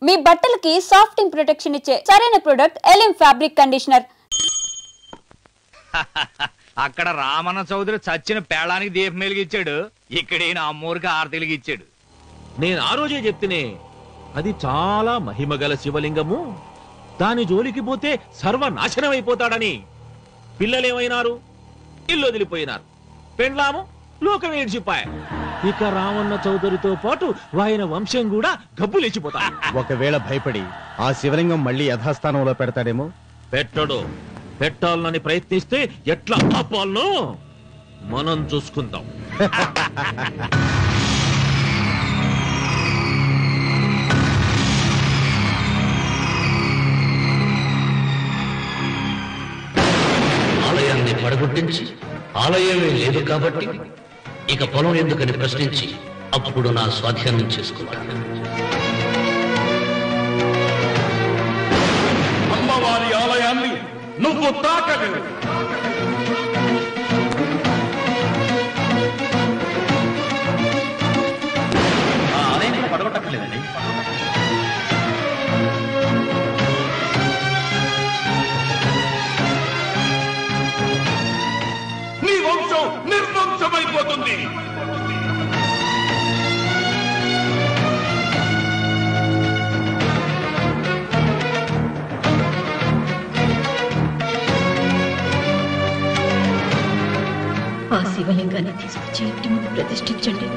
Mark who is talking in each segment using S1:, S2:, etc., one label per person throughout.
S1: మీ బట్టలకి సాఫ్టింగ్ ప్రొటెక్షన్ ఇచ్చే సరైన ప్రొడక్ట్ ఎలిమ్ ఫ్యాబ్రిక్ కండిషనర్.
S2: అక్కడ రామన్న చౌదరి చచ్చిన పేళానికి దీపం వెలిగించాడు, ఇక్కడ ఈయన అమ్మూరికి ఆరతిలిగిచ్చాడు.
S3: నేను ఆ రోజే చెప్తేనే అది చాలా మహిమగల శివలింగము, దాని జోలికి పోతే సర్వనాశనం అయిపోతాడని. పిల్లలేమైనారు, ఇల్లు వదిలిపోయినారు, పెండ్లాము లోకం ఏడ్చిపాయ. ఇక రామన్న చౌదరితో పాటు ఆయన వంశం కూడా గబ్బు లేచిపోతా.
S4: ఒకవేళ భయపడి ఆ శివలింగం మళ్ళీ యథాస్థానంలో పెడతాడేమో.
S3: పెట్టడు. పెట్టాలని ప్రయత్నిస్తే ఎట్లా ఆపాలనో మనం చూసుకుందాం.
S5: ఆలయాన్ని పడగొట్టించి ఆలయమే లేదు కాబట్టి ఇక పొలం ఎందుకని ప్రశ్నించి అప్పుడు నా స్వాధీనం చేసుకుంటాను.
S6: అమ్మవారి ఆలయాన్ని నువ్వు తాకగలవు.
S5: ఆ ఆలయాన్ని పడగొట్టక్కర్లేదండి.
S6: నీ వంశం నిర్వంశమైపోతుంది.
S7: ఆ శివలింగాన్ని తీసుకొచ్చి ఇంటి ముందు ప్రతిష్ఠించండి.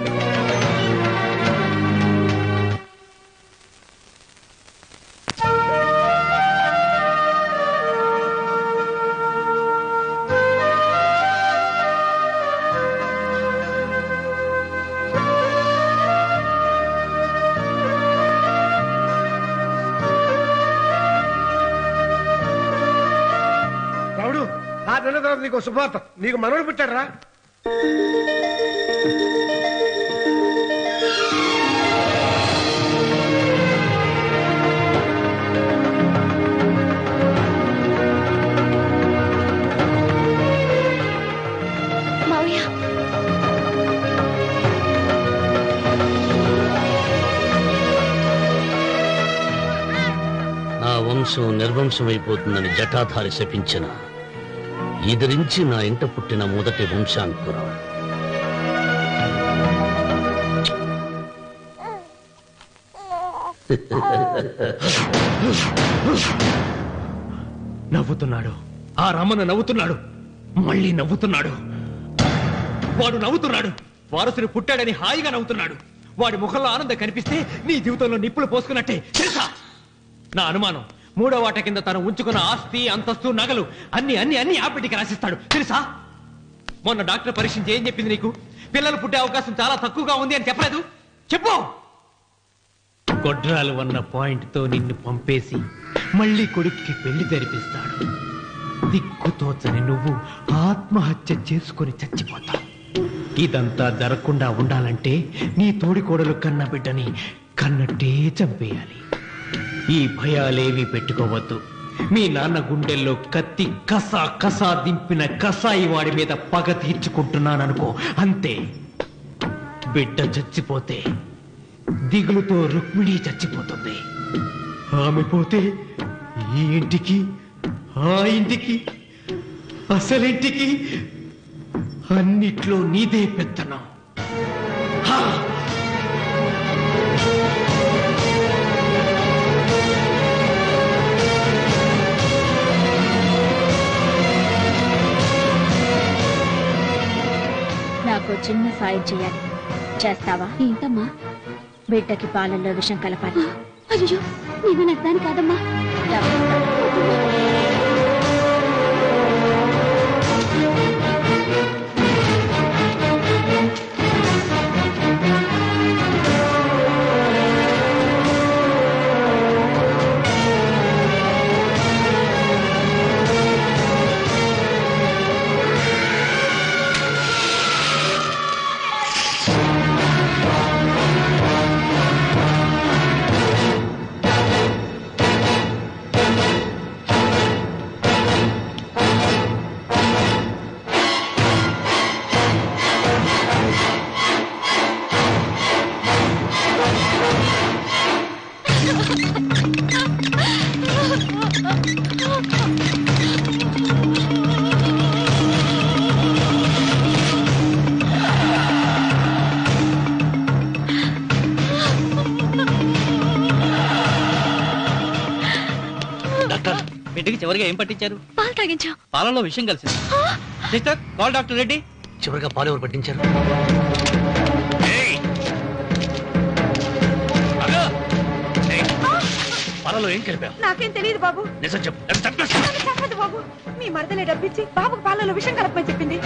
S8: రావుడు, ఆ నెల తర్వాత నీకు శుభార్త, నీకు మనవడు పుట్టాడరా.
S5: నా వంశం నిర్వంశమైపోతుందని జటాధారి శపించిన ఎదిరించి నా ఇంట పుట్టిన మొదటి వంశాంకురం.
S3: నవ్వుతున్నాడు. ఆ రమణ నవ్వుతున్నాడు, మళ్ళీ నవ్వుతున్నాడు. వాడు నవ్వుతున్నాడు. వారసుడు పుట్టాడని హాయిగా నవ్వుతున్నాడు. వాడి ముఖంలో ఆనందం కనిపిస్తే నీ జీవితంలో నిప్పులు పోసుకున్నట్టే తెలుసా. నా అనుమానం, మూడో వాట కింద తను ఉంచుకున్న ఆస్తి, అంతస్తు, నగలు అన్ని అన్ని అన్ని ఆ బిడ్డకి రాసిస్తాడు తెలుసా. మొన్న డాక్టర్ పరీక్షించి ఏం చెప్పింది నీకు? పిల్లలు పుట్టే అవకాశం చాలా తక్కువగా ఉంది అని చెప్పలేదు? చెప్పు. గొడ్రాలు అన్న పాయింట్ తో నిన్ను పంపేసి మళ్ళీ కొడుక్కి పెళ్లి జరిపిస్తాడు. దిక్కుతోచని నువ్వు ఆత్మహత్య చేసుకుని చచ్చిపోతావు. ఇదంతా జరగకుండా ఉండాలంటే నీ తోడికోడలు కన్న బిడ్డని కన్నట్టే చంపేయాలి. ఈ భయాలేవి పెట్టుకోవద్దు. మీ నాన్న గుండెల్లో కత్తి కసా కసా దింపిన కసాయి వాడి మీద పగ తీర్చుకుంటున్నాననుకో, అంతే. బిడ్డ చచ్చిపోతే దిగులుతో రుక్మిణి చచ్చిపోతుంది. ఆమె పోతే ఈ ఇంటికి, ఆ ఇంటికి, అసలింటికి అన్నిట్లో నీదే పెత్తనం.
S7: నాకు చిన్న సాయం చేయాలి, చేస్తావా? ఏంటమ్మా? బిడ్డకి పాలల్లో విషం కలపాలి. అయ్యో, నేను నగ్గాను కాదమ్మా.
S9: బిడ్డకి చివరిగా ఏం పట్టించారు?
S7: పాలు తాగించాం.
S9: పాలలో విషయం కలిసింది. Sister, call doctor Reddy.
S5: చివరిగా పాలు ఎవరు పట్టించారు? పాలలో ఏం కలిపావు?
S10: నాకేం తెలియదు బాబు.
S5: నిజం చెప్పు.
S10: చెప్పదు బాబు. మీ మరదలే డబ్బిచ్చి బాబుకు పాలలో విషం కలపమని చెప్పింది.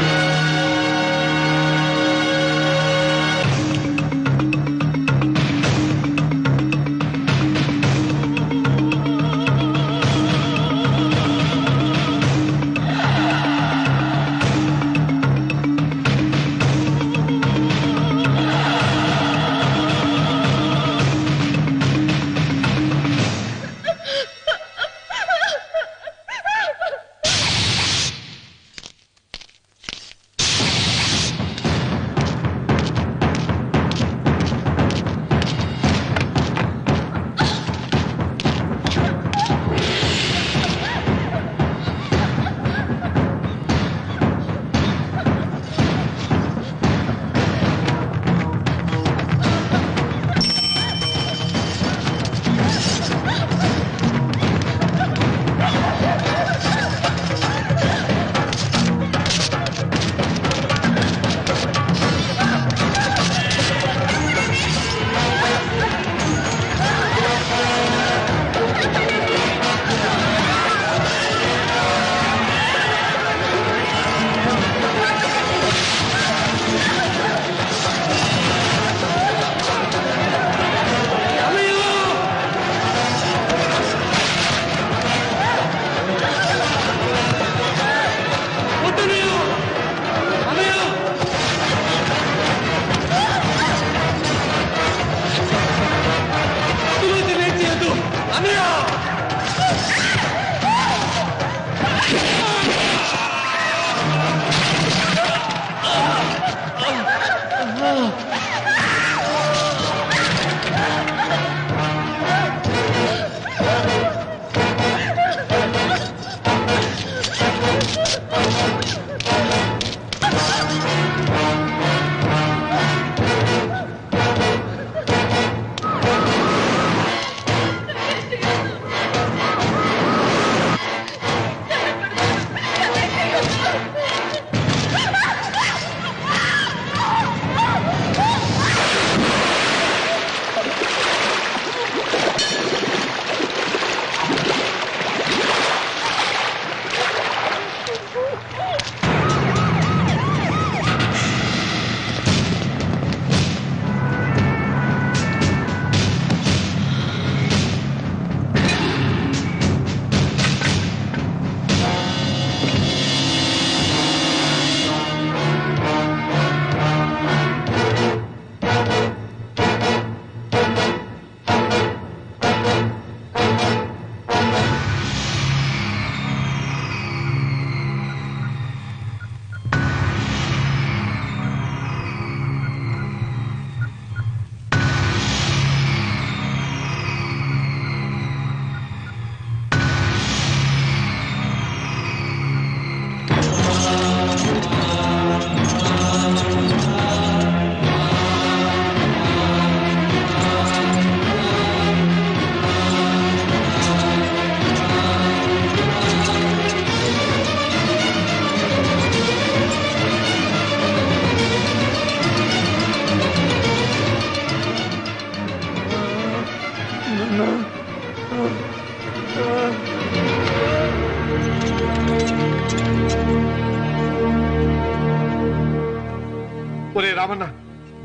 S8: ఒరే రామన్న,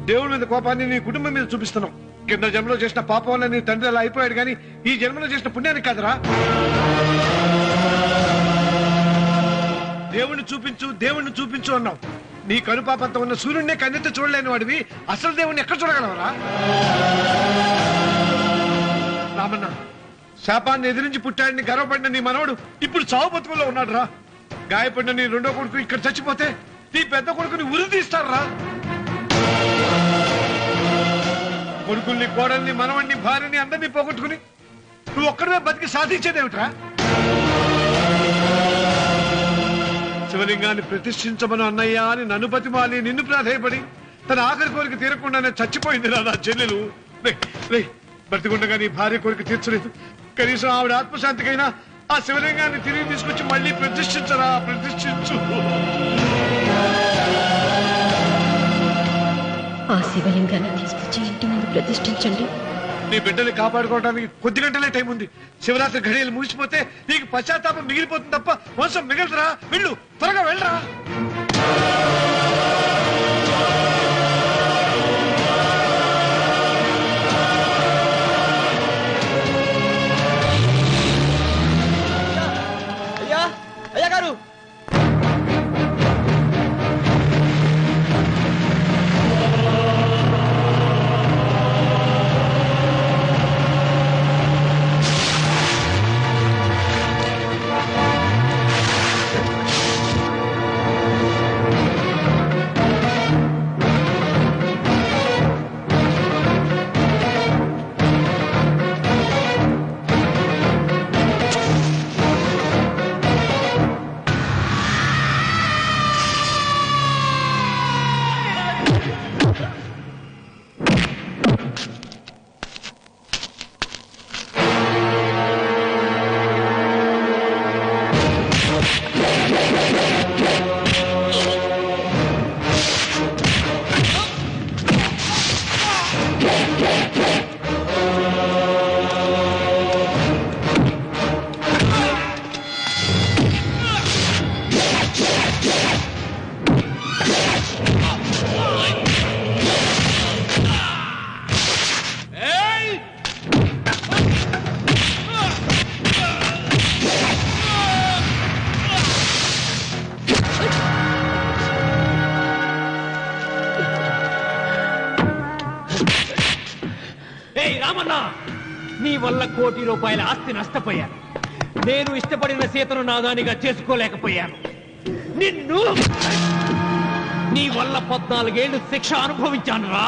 S8: దేవుడి మీద కోపాన్ని నీ కుటుంబం మీద చూపిస్తున్నావు. కింద జన్మలో చేసిన పాపం వల్ల నీ తండ్రి అలా అయిపోయాడు, కానీ ఈ జన్మలో చేసిన పుణ్యానికి కాదురా. దేవుణ్ణి చూపించు, దేవుణ్ణి చూపించు అన్నావు. నీ కనుపాపంతో ఉన్న సూర్యుడినే కన్నెత్తి చూడలేని వాడివి అసలు దేవుణ్ణి ఎక్కడ చూడగలవరా? రామన్న, శాపాన్ని ఎదిరించి పుట్టాడని గర్వపడిన నీ మనవడు ఇప్పుడు చావు బతుకుల్లో ఉన్నాడు రా. గాయపడిన నీ రెండో కొడుకు ఇక్కడ చచ్చిపోతే నీ పెద్ద కొడుకుని ఉరి తీస్తారా? కొడుకుల్ని, కోడల్ని, మనవణ్ణి, భార్యని అందరినీ పోగొట్టుకుని నువ్వు ఒక్కడమే బతికి సాధించేదేమిట్రా? శివలింగాన్ని ప్రతిష్ఠించమను అన్నయ్య అని నన్ను బతిమాలి నిన్ను ప్రాధేయపడి తన ఆఖరి కోరిక తీరకుండానే చచ్చిపోయింది నా చెల్లెలు. బ్రతికుండగా నీ భార్య కోరిక తీర్చలేదు. కనీసం ఆవిడ ఆత్మశాంతికైనా ఆ శివలింగాన్ని తిరిగి తీసుకొచ్చి మళ్ళీ ప్రతిష్ఠించరా, ప్రతిష్ఠించు.
S7: ఆ శివలింగాన్ని తీసుకొచ్చి ఇంటి ముందు ప్రతిష్ఠించండి.
S8: నీ బిడ్డని కాపాడుకోవడానికి కొద్ది గంటలే టైం ఉంది. శివరాత్రి ఘడియలు ముగిసిపోతే నీకు పశ్చాత్తాపం మిగిలిపోతుంది తప్ప వంశం మిగలరా. వెళ్ళు, త్వరగా వెళ్ళరా.
S9: అయ్యా అయ్యా గారు,
S3: నీ వల్ల ₹1 కోటి ఆస్తి నష్టపోయాను. నేను ఇష్టపడిన సీతను నాదానిగా చేసుకోలేకపోయాను. నిన్ను నీ వల్ల 14 ఏళ్ళు శిక్ష అనుభవించాను రా.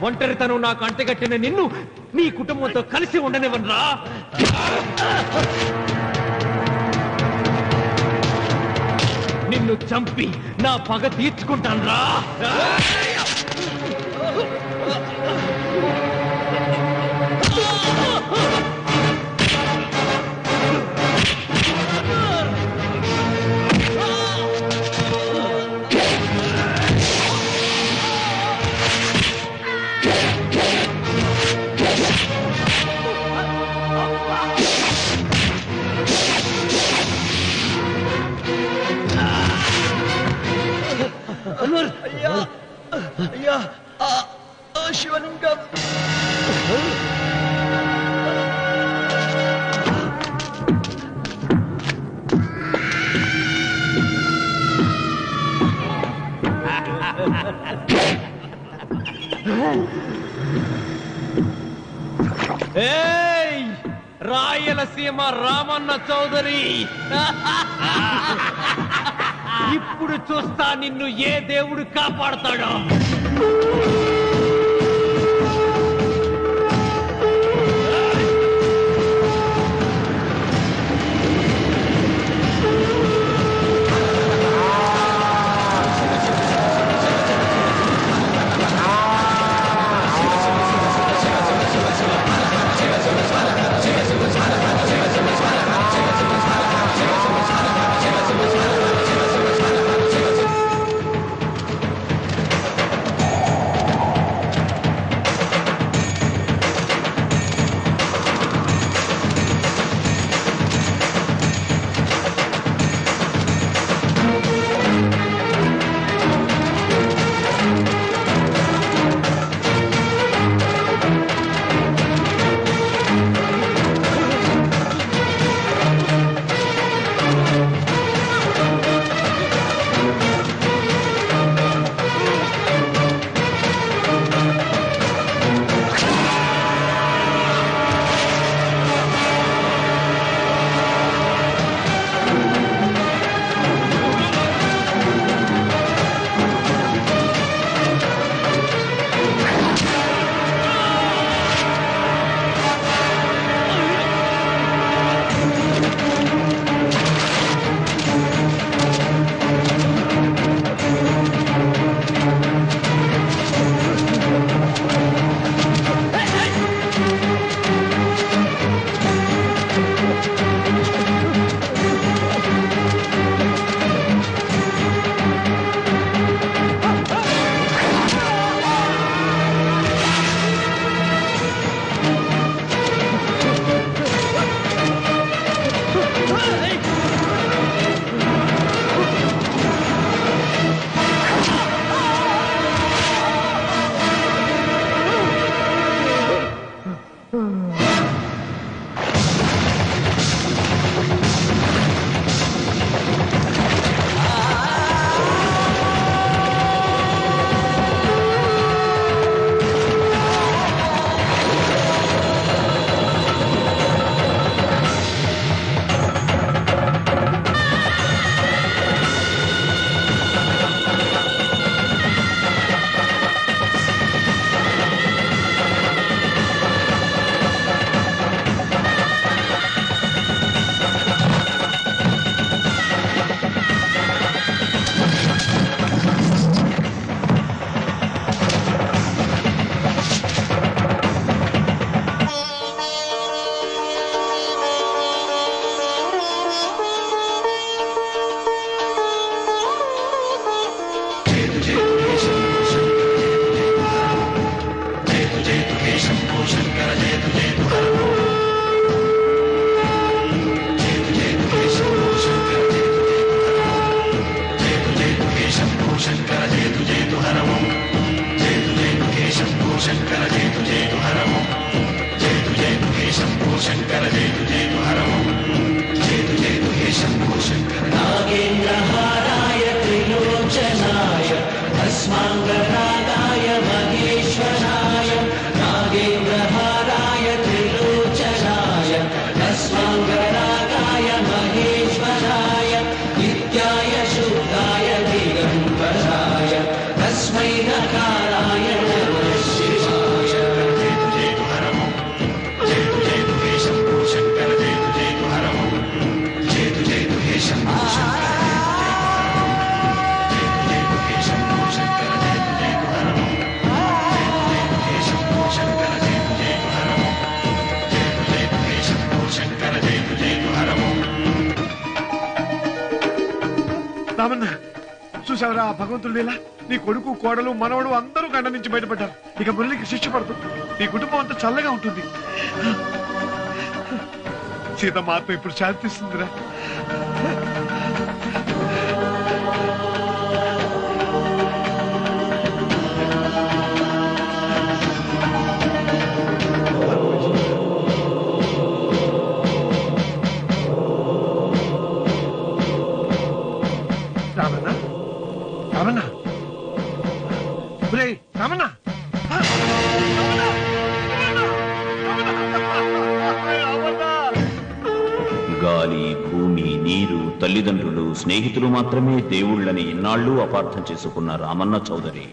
S3: ఒంటరితనం నాకు అంటగట్టిన నిన్ను నీ కుటుంబంతో కలిసి ఉండనివ్వనురా. నిన్ను చంపి నా పగ తీర్చుకుంటాను రా.
S9: అయ్యా అయ్యా, శివలింగం.
S3: ఏయ్ రాయలసీమ రామన్న చౌదరి, ఇప్పుడు చూస్తా నిన్ను ఏ దేవుడు కాపాడతాడో.
S8: చూసావరా ఆ భగవంతుడు ఇలా నీ కొడుకు కోడలు మనవడు అందరూ గండ నుంచి బయటపడ్డారు. ఇక మురళికి శిక్ష పడుతుంది. నీ కుటుంబం అంతా చల్లగా ఉంటుంది. సీతమ్మ ఆత్మ ఇప్పుడు శాంతిస్తుందిరా. రామన్న రామన్న రామన్న
S11: గాలి, భూమి, నీరు, తల్లిదండ్రులు, స్నేహితులు మాత్రమే దేవుళ్ళని ఇన్నాళ్లు అపార్థం చేసుకున్న రామన్న చౌదరి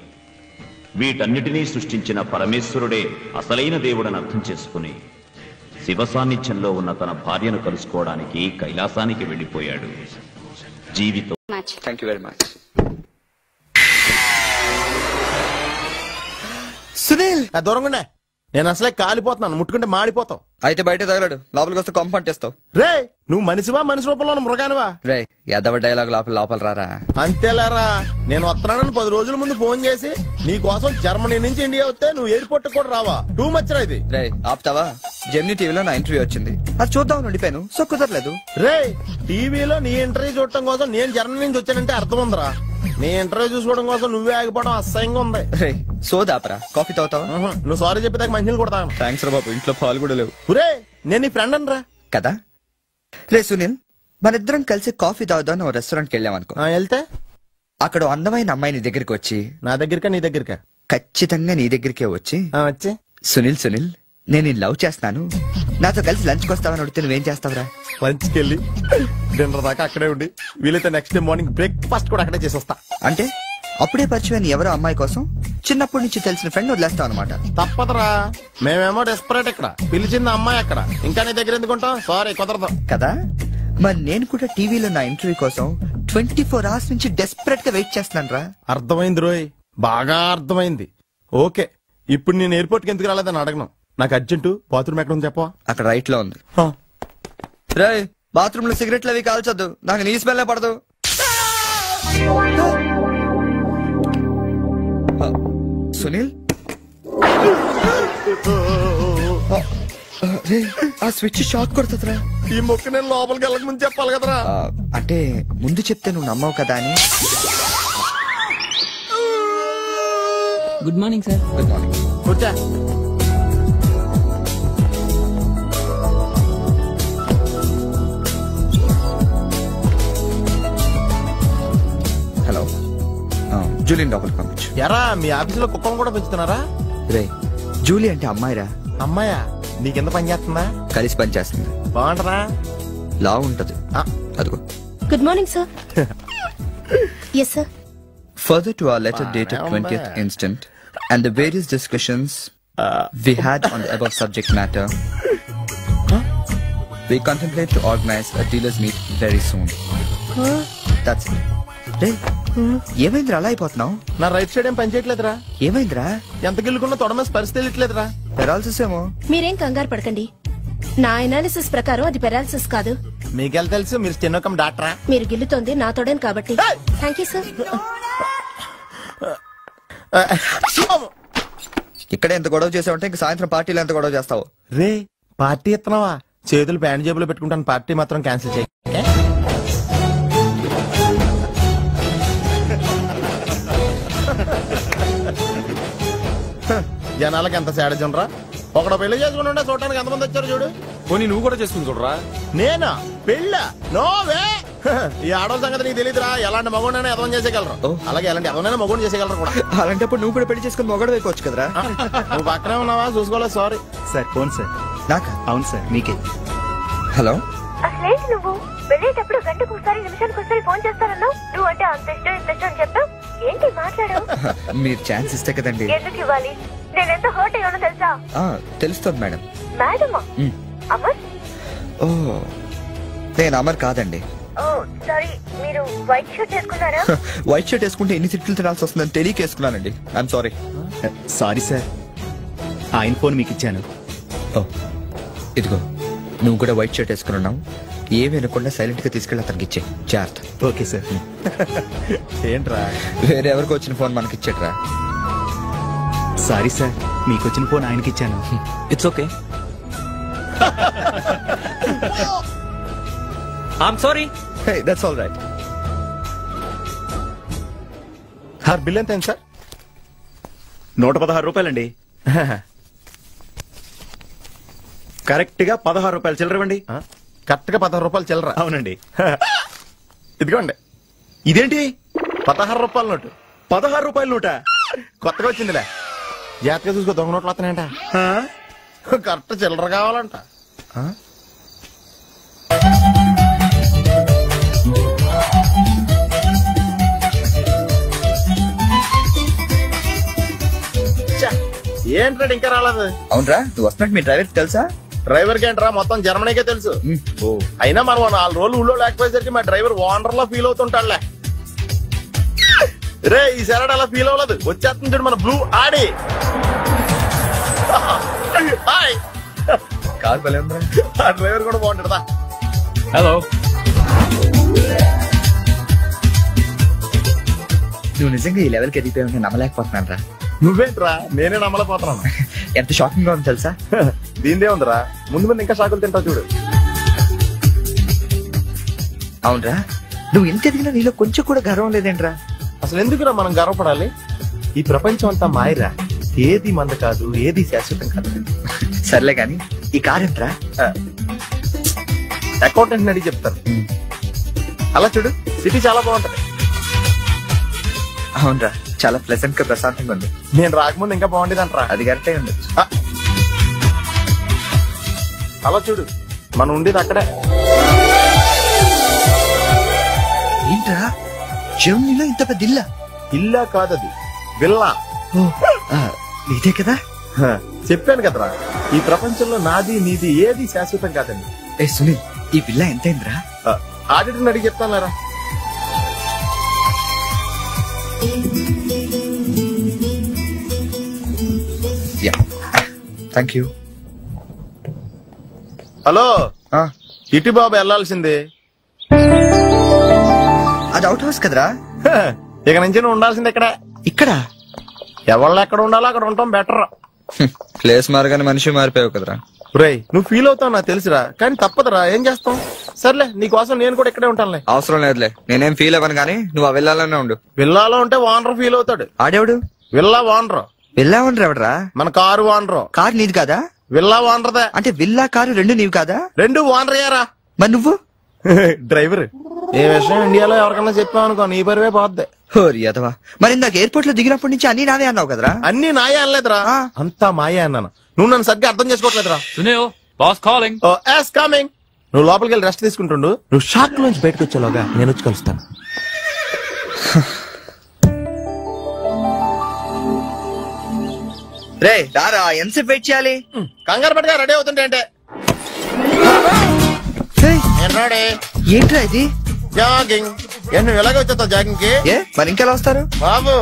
S11: వీటన్నిటినీ సృష్టించిన పరమేశ్వరుడే అసలైన దేవుడని అర్థం చేసుకుని శివ సాన్నిధ్యంలో ఉన్న తన భార్యను కలుసుకోవడానికి కైలాసానికి వెళ్లిపోయాడు. జీవితం.
S12: Thank you very much.
S4: Sunil దూరంగా నేను అసలే కాలిపోతున్నాను, ముట్టుకుంటే మాడిపోతావు.
S12: అయితే బయట తగలడు, లోపలికి వస్తే కంపంటేస్తావు.
S4: రే నువ్వు మనిషివా మనిషి రూపంలో ఉన్న మృగానివా?
S12: రే ఎదవ డైలాగ్ లోపల రారా.
S4: అంతేలారా, నేను వస్తున్నానని 10 రోజుల ముందు ఫోన్ చేసి నీ కోసం జర్మనీ నుంచి ఇండియా వస్తే నువ్వు ఎయిర్పోర్ట్ కూడా రావా? టూ మచ్ రా ఇది.
S12: రే ఆపుతావా? జెమినీ టీవీలో నా ఇంటర్వ్యూ వచ్చింది, అది చూద్దాం ఉండిపోయాను. సో కుదరలేదు.
S4: రే టీవీలో నీ ఇంటర్వ్యూ చూడటం కోసం నేను జర్మనీ నుంచి వచ్చానంటే అర్థం ఉందిరా. నీ ఇంటర్వ్యూ చూసుకోవడం కోసం నువ్వే ఆగిపోవడం అసహ్యంగా ఉంది.
S12: రే సోదాపరా, కాఫీ తాగుతావా?
S4: నువ్వు సారీ చెప్పేదాకా మంచినీళ్ళు కొడతాను.
S12: థ్యాంక్స్ రా బాబు, ఇంట్లో పాలు కూడా లేవు.
S4: రే నేను నీ ఫ్రెండ్ అనరా
S12: కదా. రే సునీల్, మనిద్దరం కలిసి కాఫీ తాగుదాం ఓ రెస్టారెంట్కి వెళ్ళామనుకో.
S4: వెళ్తే
S12: అక్కడ అందమైన అమ్మాయి నీ దగ్గరికి వచ్చి,
S4: నా దగ్గరకా నీ దగ్గరకా?
S12: ఖచ్చితంగా నీ దగ్గరికే వచ్చి
S4: వచ్చి
S12: సునీల్ నేను నీ లవ్ చేస్తున్నాను, నాతో కలిసి లంచ్కి వస్తావని అడిగితే నువ్వేం చేస్తావురా?
S4: లంచ్కి వెళ్ళి డిన్నర్ దాకా అక్కడే ఉండి వీలైతే నెక్స్ట్ డే మార్నింగ్ బ్రేక్ఫాస్ట్ కూడా అక్కడే చేసి వస్తా.
S12: అంటే అప్పుడే పరిచయం ఎవరో అమ్మాయి కోసం చిన్నప్పటి నుంచి తెలిసిన ఫ్రెండ్ వదిలేస్తావు అనమాట.
S4: తప్పదురా, మేమేమో డెస్పరేట్ ఇక్కడ, పిలిచింది అమ్మాయి అక్కడ, ఇంకా నీ దగ్గర ఎందుకుంటాం? సారీ కుదరదు
S12: కదా. మరి నేను కూడా టీవీలో నా ఇంటర్వ్యూ కోసం 24 hours నుంచి డెస్పరేట్ గా వెయిట్ చేస్తున్నాను రా.
S4: అర్థమైంది రోయ్, బాగా అర్థమైంది. ఓకే, ఇప్పుడు నేను ఎయిర్పోర్ట్ కి ఎందుకు రాలేదని అడగను. నాకు అర్జెంటు బాత్రూమ్ ఎక్కడ ఉంది చెప్పవా?
S12: అక్కడ రైట్ లో ఉంది. రే బాత్రూమ్ లో సిగరెట్లు అవి కాల్చొద్దు, నాకు నీ స్మెల్ పడదు. సునీల్ ఆ స్విచ్ షాక్ కొడుతుందిరా.
S4: ఈ మొక్క నేను లోపలికి వెళ్ళక ముందు చెప్పాలి కదరా.
S12: అంటే ముందు చెప్తే నువ్వు నమ్మవు కదా అని.
S13: Good morning sir.
S12: Good morning.
S4: కూర్చో.
S12: హలో, జూలియన్ లోపలికి పంపించు.
S4: ఎరా మీ ఆఫీసులో కుక్కను కూడా పెంచుతున్నారా?
S12: రే జూలీ అంటే అమ్మాయిరా.
S4: అమ్మాయా? నీ కింద పని చేస్తుందా?
S12: కలిసి పని చేస్తుంది.
S4: బాగుంటరా?
S12: లా ఉంటది. అదిగో.
S7: Good morning sir. Yes sir.
S12: Further to our letter dated 20th instant and the various discussions we had on the above subject matter, we contemplate to organize a dealers meet very soon. That's it. Hey, ఏమైందిరా అలా అయిపోతున్నావు?
S4: నా right side ఏం పని చేయట్లేదురా.
S12: ఏమైందిరా?
S4: ఎంత గిల్లుకున్నా తొడమే స్పర్శ తెలియట్లేదురా.
S12: Paralysis ఏమో.
S7: మీరేం కంగారు పడకండి, నా అనాలిసిస్ ప్రకారం అది పెరాలసిస్ కాదు.
S4: మీకెళ్ళ తెలుసు, మీరు స్టెనోకం డాక్టరా?
S7: మీరు గిల్లుతోంది నా తోడని కాబట్టి. Thank you sir.
S12: ఇక్కడ ఎంత గొడవ చేసావంటే ఇంక సాయంత్రం పార్టీలో ఎంత గొడవ చేస్తావు?
S4: రే పార్టీ ఇస్తున్నావా? చేతులు ప్యాంట్ జేబులో పెట్టుకుంటాను, పార్టీ మాత్రం క్యాన్సిల్ చేయి. జనాలకి ఎంత శాడజం రా. ఒకడు పెళ్లి చేసుకుంటుంటే చూడటానికి ఎంతమంది వచ్చారు చూడు.
S3: పోనీ నువ్వు కూడా చేసుకుని చూడరా.
S4: నేనా పెళ్ళ? నోవే. ఈ ఆడవాళ్ళ సంగతి నీకు తెలియదురా. ఎలాంటి మగోడైనా ఎదవం చేసేయగలరు, అలాగే ఎలాంటి ఎదవనైనా మగోడు చేసేయగలరు కూడా.
S12: అలాంటప్పుడు నువ్వు కూడా పెళ్లి చేసుకుని మొగడు వైపోవచ్చు కదరా.
S4: నువ్వు పక్కనే ఉన్నావా? చూసుకోలేదు. Sorry
S9: sir. Phone sir.
S12: నాకా?
S9: అవును సార్, మీకే.
S12: హలో.
S14: అసలేంటి నువ్వు వెళ్ళేటప్పుడు గంటకు ఒకసారి నిమిషానికి ఒకసారి ఫోన్ చేస్తానన్నావు. నువ్వు అంటే అంత ఇష్టం ఇంత ఇష్టం అని చెప్తావు. ఏంటి మాట్లాడావు?
S12: మీరు ఛాన్స్ ఇస్తే కదండి.
S14: ఎందుకు ఇవ్వాలి? నేను ఎంత హర్ట్ అయ్యానో తెలుసా?
S12: తెలుస్తుంది మేడం.
S14: మేడమా? అమర్?
S12: ఓ నేను అమర్ కాదండి.
S14: ఓ సారీ, మీరు వైట్ షర్ట్ వేసుకున్నారా?
S12: వైట్ షర్ట్ వేసుకుంటే ఎన్ని తిట్లు తినాల్సి వస్తుందని తెలియక వేసుకున్నానండి. I'm sorry.
S9: సారీ సార్, ఆయన ఫోన్ మీకు ఇచ్చాను.
S12: ఓ ఇదిగో, నువ్వు కూడా వైట్ షర్ట్ వేసుకున్నావు. ఏమి వినకుండా సైలెంట్ గా తీసుకెళ్ళి అతనికి ఇచ్చే జాగ్రత్త.
S9: Okay sir.
S12: ఏంట్రా వేరే ఎవరికి వచ్చిన ఫోన్ మనకి ఇచ్చేట్రా?
S9: సారీ సార్, మీకు వచ్చిన ఫోన్ ఆయనకి ఇచ్చాను.
S3: It's okay. I'm sorry.
S12: That's all right.
S4: Sir bill ఎంత సార్?
S9: 116 రూపాయలండి. కరెక్ట్ గా 16 రూపాయలు చిల్లరవండి.
S4: కరెక్ట్ గా 16 రూపాయలు చిల్లర?
S9: అవునండి.
S4: ఇదిగోండి.
S9: ఇదేంటి?
S4: 16 రూపాయల నోటు.
S9: 16 రూపాయల నోట
S4: కొత్తగా వచ్చిందిలే. జాగ్రత్తగా చూసుకో, దొంగ నోట్లు వస్తున్నాయంట. కరెక్ట్ చిల్లర కావాలంట. ఏంట్రా ఇంకా రాలేదు?
S12: అవునరా, నువ్వు వస్తున్నట్టు మీ డ్రైవర్ తెలుసా?
S4: డ్రైవర్ కి ఏంట్రా మొత్తం జర్మనీకే తెలుసు. అయినా మనం 4 రోజులు ఊళ్ళో లేకపోయేసరికి మా డ్రైవర్ ఓనర్ లో ఫీల్ అవుతుంటాడులే. రే ఈ సరడ్ అలా ఫీల్ అవ్వలేదు, వచ్చేస్తుంది చూడు మన బ్లూ ఆడి. హాయ్.
S12: కార్ భలే ఉందా?
S4: ఆ డ్రైవర్ కూడా బాగుంటాడా?
S3: హలో.
S12: నువ్వు నిజంగా ఈ లెవెల్కి ఎదిగిపోయావు నమ్మలేకపోతున్నాను రా.
S4: నువ్వేంట్రా, నేనే నమ్మలేకపోతున్నాను.
S12: ఎంత షాకింగ్ గా ఉంది తెలుసా?
S4: దీనిదే ఉందిరా, ముందు ముందు ఇంకా షాకులు తింటావు చూడు.
S12: అవునరా, నువ్వు ఎంత ఎదిగినా నీలో కొంచెం కూడా గర్వం లేదేంట్రా?
S4: అసలు ఎందుకురా మనం గర్వపడాలి? ఈ ప్రపంచం అంతా మాయరా, ఏది మంద కాదు, ఏది శాశ్వతం కాదు.
S12: సర్లే గాని ఈ కార్ ఎంట్రా?
S4: అకౌంటెంట్ అడిగి చెప్తారు. అలా చూడు, సిటీ చాలా బాగుంటది.
S12: అవునరా, చాలా ప్లెజెంట్ గా ప్రశాంతంగా ఉంది.
S4: నేను రాకముందు ఇంకా బాగుండేదంటరా.
S12: అది కరెక్టే ఉండొచ్చు.
S4: అలా చూడు, మనం ఉండేది అక్కడే.
S12: ఏంట్రా జర్మనీలో ఇంత పెద్ద ఇల్లా?
S4: ఇల్లా కాదది, విల్లా.
S12: ఇదే కదా
S4: చెప్పాను కదరా, ఈ ప్రపంచంలో నాది నీది ఏది శాశ్వతం కాదండి.
S12: ఏ సునీల్, ఈ విల్లా ఎంతైందిరా?
S4: ఆడిటర్ అడిగి చెప్తాను లేరా.
S12: Thank you.
S4: హలో, ఇటు బాబు వెళ్ళాల్సింది.
S12: అది అవుట్ హౌస్ కదరా?
S4: ఇక నుంచి నువ్వు ఉండాల్సింది ఇక్కడ.
S12: ఇక్కడ
S4: ఎవళ్ళు ఎక్కడ ఉండాలో అక్కడ ఉంటాం బెటర్.
S12: ప్లేస్ మారగానే మనిషి మారిపోయావు కదరా.
S4: రేయ్, నువ్వు ఫీల్ అవుతావు నాకు తెలుసురా, కానీ తప్పదురా, ఏం చేస్తాం. సర్లే, నీకోసం నేను కూడా ఇక్కడే ఉంటానులే.
S12: అవసరం లేదులే, నేనేం ఫీల్ అవ్వను కానీ నువ్వు ఆ విల్లాలోనే ఉండు.
S4: విల్లాలో ఉంటే ఓనర్ ఫీల్ అవుతాడు.
S12: ఆడేవాడు?
S4: Villa owner.
S12: విల్లా ఓనర్ ఎవడరా?
S4: మన కారు ఓనరు.
S12: కారు నీది కాదా?
S4: విల్లా ఓనర్దే.
S12: అంటే విల్లా కారు రెండు నీవి కాదా?
S4: రెండు ఓనర్ అయ్యారా.
S12: మరి నువ్వు
S4: డ్రైవర్. ఏ విషయం ఇండియాలో ఎవరికన్నా చెప్పావనుకో నీ పరివే పోద్ది.
S12: అదవా, మరి ఇందాక ఎయిర్పోర్ట్ లో దిగినప్పటి నుంచి అన్ని నావే అన్నావు కదరా?
S4: అన్ని నాయే అనలేదురా, అంతా మాయే అన్నాను. నువ్వు నన్ను సరిగ్గా అర్థం చేసుకోవట్లేదురా.
S3: Sunil, boss calling.
S4: కమింగ్. నువ్వు లోపలికి వెళ్ళి రెస్ట్ తీసుకుంటుండు, నువ్వు షాక్ నుంచి బయటకు వచ్చేలోగా నేను వచ్చి కలుస్తాను.
S12: రే దారా, ఎంతసేపు వెయిట్ చేయాలి?
S4: కంగారు పట్టుగా రెడీ అవుతుంటే అంటే.
S12: ఏంట్రా ఇది?
S4: జాగింగ్. నువ్వు ఎలాగ వచ్చేస్తావు జాగింగ్ కి?
S12: మరి ఇంకెలా వస్తారు
S4: బాబు?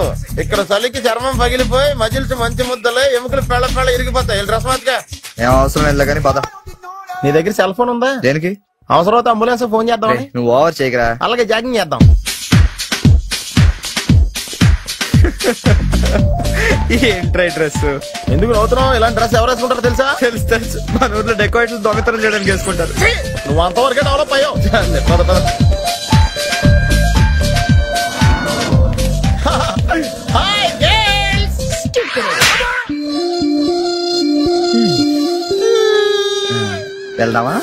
S4: ఇక్కడ చలికి చర్మం పగిలిపోయి మజిల్స్ మంచి ముద్దలే, ఎముకలు పెళ్ళ పెళ్ళ ఇరిగిపోతాయి. డ్రెస్ మార్చుగా.
S12: ఏం అవసరం లేదు కానీ పద.
S4: నీ దగ్గర సెల్ ఫోన్ ఉందా?
S12: దేనికి?
S4: అవసరం అయితే అంబులెన్స్ ఫోన్ చేద్దాం.
S12: నువ్వు ఓవర్ చేయకరా.
S4: అలాగే జాగింగ్ చేద్దాం.
S12: ఏంట్రా డ్రెస్?
S4: ఎందుకు నవ్వుతున్నావు? ఇలాంటి డ్రెస్ ఎవరు వేసుకుంటారో తెలుసా?
S12: తెలుసు తెలుసు, మన ఊర్లో డెకరేషన్ దొంగతనం చేయడానికి వేసుకుంటారు.
S4: నువ్వు అంతవరకే డెవలప్ అయ్యావు. పద పద.
S12: వెళ్దామా?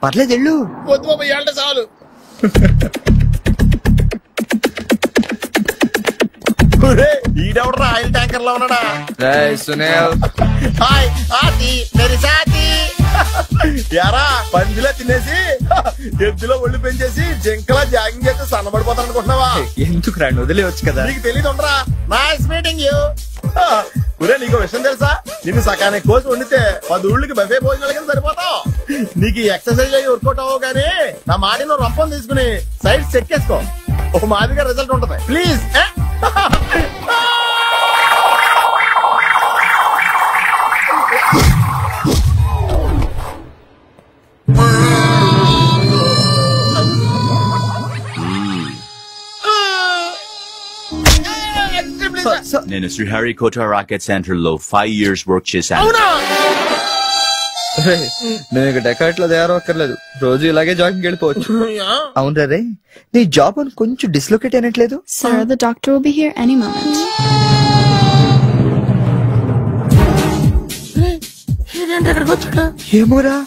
S12: పర్లేదు వెళ్ళు.
S4: వద్దు బాబు, అంటే చాలు. ఈడెవడరా ఆయిల్ ట్యాంకర్ లో ఉన్నాడా?
S12: సునీల్.
S4: హాయ్ ఆతి మేరీ సాతి. యారా, పందిలా తినేసి ఎద్దులో ఒళ్ళు పెంచేసి జింకలా జాగింగ్ చేస్తే సన్నబడిపోతాను అనుకుంటున్నావా?
S12: ఎందుకు రండి, వదిలేవచ్చు కదా.
S4: నీకు తెలియదు ఉండరా. Nice meeting you. ఒరే, నీకు విషయం తెలుసా? నిన్ను సకానికి కోసి వండితే 10 ఊళ్ళకి బఫే భోజనాలు కింద సరిపోతావు. నీకు ఎక్సర్సైజ్ అయ్యి వర్కౌట్ అవ్వవు కానీ నా మాడి నువ్వు రంపం తీసుకుని సైడ్ చెక్ చేసుకో, ఒక మాదిరిగా రిజల్ట్ ఉంటుంది. ప్లీజ్.
S11: నేను శ్రీహరికోట రాకెట్ సెంటర్ లో 5 years వర్క్ చేశాను.
S12: నేను ఇక డెకాట్ లో తయారవక్కర్లేదు, రోజు ఇలాగే జాగింగ్ వెళ్ళిపోవచ్చు. అవును రే, నీ జాబ్ అని కొంచెం dislocate అయినట్లేదు.
S13: Sir, the doctor will be here any moment.
S12: ఏమోరా.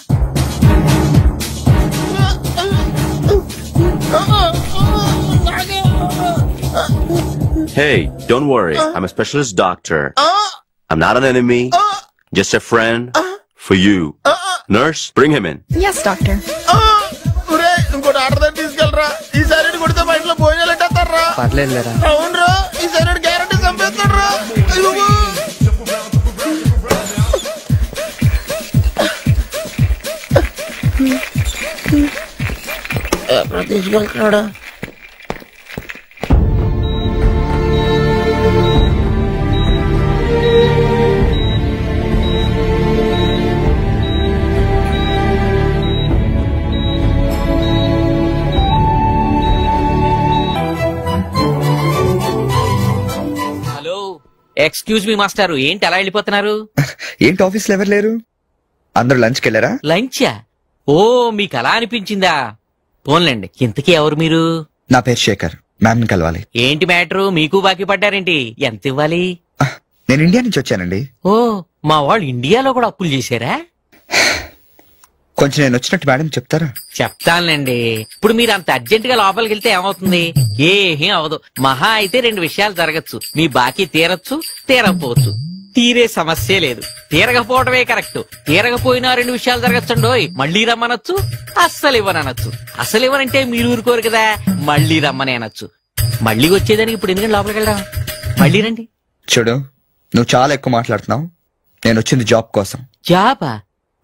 S11: Hey, don't worry. I'm a specialist doctor. I'm not an enemy. Just a friend for you. Nurse, bring him in.
S13: Yes, doctor.
S4: ఇంకోటి order తీసుకెళ్ళరా. ఈసారి కొడితే మా ఇంట్లో భోజనాలు ఎట్టేస్తారా?
S12: పర్లేదురా.
S4: అవునరా, ఈసారి guarantee చంపేస్తాడరా. తీసుకెళ్తున్నాడా?
S15: Excuse me మాస్టారు, ఏంటి అలా వెళ్ళిపోతున్నారు?
S12: ఏంటి ఆఫీస్ లో ఎవరు లేరు? అందరూ లంచ్కి వెళ్ళారా?
S15: లంచా? ఓ, మీకు అలా అనిపించిందా? పోన్లేండి. ఇంతకీ ఎవరు మీరు?
S12: నా పేరు శేఖర్, మ్యామ్ ని కలవాలి.
S15: ఏంటి మ్యాటరు? మీకు బాకీ పడ్డారేంటి? ఎంత ఇవ్వాలి?
S12: నేను ఇండియా నుంచి వచ్చానండి.
S15: ఓ, మా వాళ్ళు ఇండియాలో కూడా అప్పులు చేశారా?
S12: కొంచెం నేను వచ్చినట్టు మేడం చెప్తారా?
S15: చెప్తానులేండి. ఇప్పుడు మీరు అంత అర్జెంట్ గా లోపలికి వెళ్తే ఏమవుతుంది? ఏమీ అవదు. మహా అయితే 2 విషయాలు జరగచ్చు. మీ బాకీ తీరచ్చు, తీరకపోవచ్చు. తీరే సమస్య లేదు, తీరకపోవడమే కరెక్ట్. తీరకపోయినా 2 విషయాలు జరగచ్చండోయ్. మళ్ళీ రమ్మనొచ్చు, అస్సలు ఇవ్వనొచ్చు. అసలు ఇవ్వనంటే మీరు ఊరుకోరు కదా, మళ్ళీ రమ్మని అనొచ్చు. మళ్ళీ వచ్చేదానికి ఇప్పుడు ఎందుకంటే లోపలికి వెళ్దాం. మళ్ళీ రండి.
S12: చూడు, నువ్వు చాలా ఎక్కువ మాట్లాడుతున్నావు. నేను వచ్చింది జాబ్ కోసం.
S15: జాబా?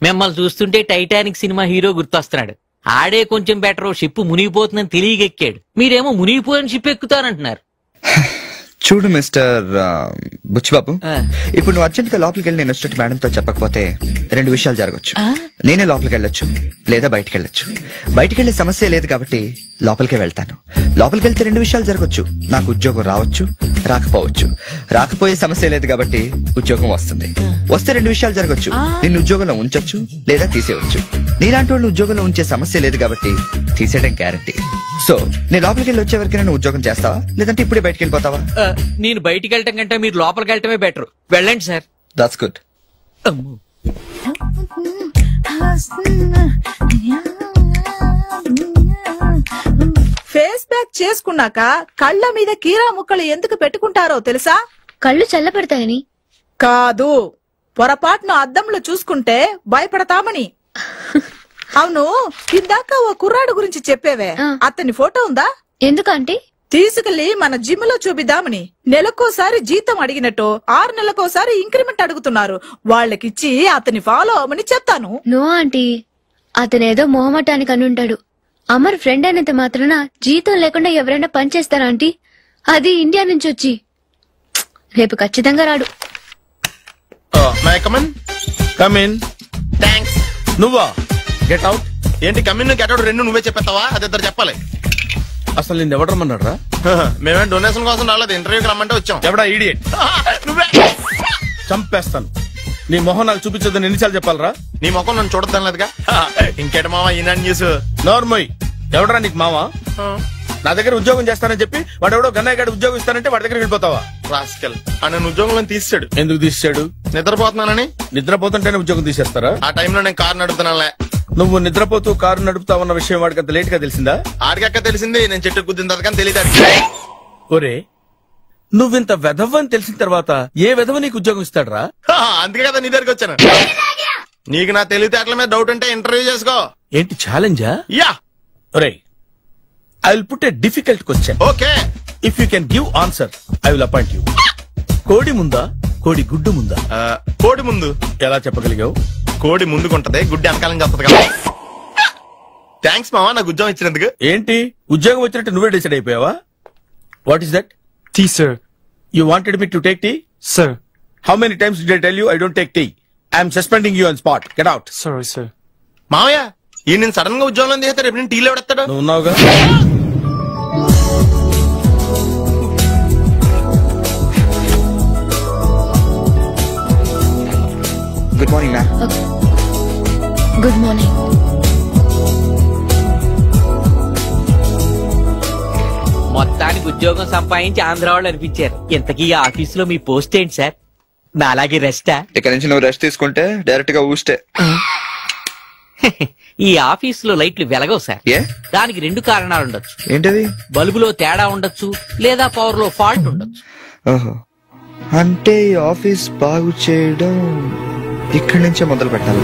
S15: మిమ్మల్ని చూస్తుంటే టైటానిక్ సినిమా హీరో గుర్తొస్తున్నాడు. ఆడే కొంచెం బెటర్, షిప్ మునిగిపోతుందని తెలియగెక్కాడు. మీరేమో మునిగిపోయిన షిప్ ఎక్కుతానంటున్నారు.
S12: చూడు మిస్టర్ బుచ్చిబాబు, ఇప్పుడు నువ్వు అర్జెంట్ గా లోపలికి వెళ్ళి నేను వచ్చినట్టు మేడంతో చెప్పకపోతే 2 విషయాలు జరగచ్చు. నేనే లోపలికి వెళ్ళొచ్చు, లేదా బయటకు వెళ్ళొచ్చు. బయటకు వెళ్లే సమస్య లేదు కాబట్టి లోపలికే వెళ్తాను. లోపలికి వెళ్తే 2 విషయాలు జరగచ్చు. నాకు ఉద్యోగం రావచ్చు, రాకపోవచ్చు. రాకపోయే సమస్య లేదు కాబట్టి ఉద్యోగం వస్తుంది. వస్తే 2 విషయాలు జరగచ్చు. నిన్ను ఉద్యోగంలో ఉంచొచ్చు, లేదా తీసేయవచ్చు. నీలాంటి వాళ్ళు ఉద్యోగంలో ఉంచే సమస్య లేదు కాబట్టి తీసేయడం గ్యారంటీ. సో నేను లోపలికి వెళ్ళి వచ్చే వరకు నేను ఉద్యోగం చేస్తావా, లేదంటే ఇప్పుడే బయటకు వెళ్ళిపోతావా?
S15: నేను బయటికి వెళ్ళటం కంటే మీరు లోపలికి వెళ్ళటమే బెటర్. వెళ్ళండి sir.
S12: That's good.
S10: Face pack చేసుకున్నాక కళ్ళ మీద కీరా ముక్కలు ఎందుకు పెట్టుకుంటారో తెలుసా?
S7: కళ్ళు చల్లబడతాయని
S10: కాదు, పొరపాటును అద్దంలో చూసుకుంటే భయపడతామని. అవును, ఇందాక ఓ కుర్రాడు గురించి చెప్పేవే, అతని ఫోటో ఉందా?
S7: ఎందుకంటే
S10: తీసుకెళ్లి మన జిమ్ లో చూపిద్దామని. నెలకోసారి జీతం అడిగినట్టు 6 నెలకోసారి ఇంక్రిమెంట్ అడుగుతున్నారు. వాళ్ళకిచ్చి అతని ఫాలో అవ్వమని చెప్తాను.
S7: నో ఆంటీ, అతనేదో మొహమాటానికి అనుంటాడు. అమర్ ఫ్రెండ్ అయినంత మాత్రాన జీతం లేకుండా ఎవరైనా పనిచేస్తారా ఆంటీ? అది ఇండియా నుంచి వచ్చి. రేపు ఖచ్చితంగా రాడు.
S4: నువ్వా? Get out. ఏంటి కమిన్ గెట్ అవుట్ 2 నువ్వే చెప్పేస్తావా? అది ఇద్దరు చెప్పాలి.
S8: అసలు నేను ఎవరు రమ్మన్నాడు రా?
S4: మేమే డొనేషన్ కోసం రాలేదు, ఇంటర్వ్యూకి రమ్మంటే వచ్చాం.
S8: ఎవడా ఈడియట్?
S4: నువ్వే.
S8: చంపేస్తాను. నీ మొహం నాకు చూపించొద్దని ఎన్నిసార్లు చెప్పాలరా?
S4: నీ మొహం నన్ను చూడద్దాం లేదుగా. ఇంకేట మావా ఈనాడు న్యూస్.
S8: నోర్మోయ్, ఎవడరా నీకు మావా? నా దగ్గర ఉద్యోగం చేస్తానని చెప్పి వాడెవడో గన్నయ్య గారి ఉద్యోగం ఇస్తానంటే వాడి దగ్గర వెళ్ళిపోతావా?
S4: రాస్కెల్, నన్ను ఉద్యోగంలో తీసాడు.
S8: ఎందుకు తీసాడు?
S4: నిద్రపోతున్నానని.
S8: నిద్రపోతుంటేనే ఉద్యోగం తీసేస్తారా?
S4: ఆ టైంలో నేను కారు నడుపుతున్నానులే.
S8: నువ్వు నిద్రపోతూ కారు నడుపుతావన్న విషయం వాడికి అంత లేట్ గా తెలిసిందా?
S4: ఆడికక్క తెలిసింది, నేను చెట్టు గుద్దిన తర్వాత కానీ తెలియదు.
S8: ఒరే, నువ్వింత వెధవని తెలిసిన తర్వాత ఏ వెధవ నీకు ఉద్యోగం ఇస్తాడరా?
S4: అందుకే కదా నీ దగ్గరికి వచ్చాను. నీకు నా తెలివితేటల మీద డౌట్ ఉంటే ఇంటర్వ్యూ చేసుకో.
S8: ఏంటి ఛాలెంజా?
S4: యా.
S8: ఒరే, I will put a difficult question.
S4: Okay.
S8: If you can give answer I will appoint you. కోడి ముందా, కోడి గుడ్డు ముందా?
S4: కోడి ముందు.
S8: ఎలా చెప్పగలిగావు?
S4: కోడి ముందుకుంటది, గుడ్డి వెనకాలం చేస్తుంది కదా. థ్యాంక్స్ మావా నాకు ఉద్యోగం ఇచ్చినందుకు.
S8: ఏంటి ఉద్యోగం వచ్చినట్టు నువ్వే డిసైడ్ అయిపోయావా? What is that?
S16: Tea sir.
S8: You wanted me to take tea?
S16: Sir.
S8: How many times did I tell you I don't take tea? I am suspending you on spot. Get out.
S16: Sorry, sir.
S4: మావయ్య, ఈ నేను sudden గా ఉద్యోగంలో తీస్తే రేపు నేను టీలో పెడతాడు.
S8: నువ్వు ఉన్నావుగా.
S7: Good morning.
S15: మొత్తానికి ఉద్యోగం సంపాదించి ఆంధ్ర వాళ్ళు అనిపించారు. ఇంతకీ ఈ ఆఫీస్ లో మీ పోస్ట్ ఏంటి సార్? నా అలాగే రెస్టా?
S12: ఇక నుంచి నువ్వు రెస్ట్ తీసుకుంటే డైరెక్ట్ గా ఊస్తే.
S15: ఈ ఆఫీస్ లో లైట్లు వెలగవు సార్. దానికి 2 కారణాలు ఉండొచ్చు.
S12: ఏంటది?
S15: బల్బులో తేడా ఉండొచ్చు, లేదా పవర్ లో ఫాల్ట్ ఉండొచ్చు.
S12: ఓహో, అంటే ఈ ఆఫీస్ బాగు చేయడం ఇక్కడి నుంచే మొదలు పెట్టాలి.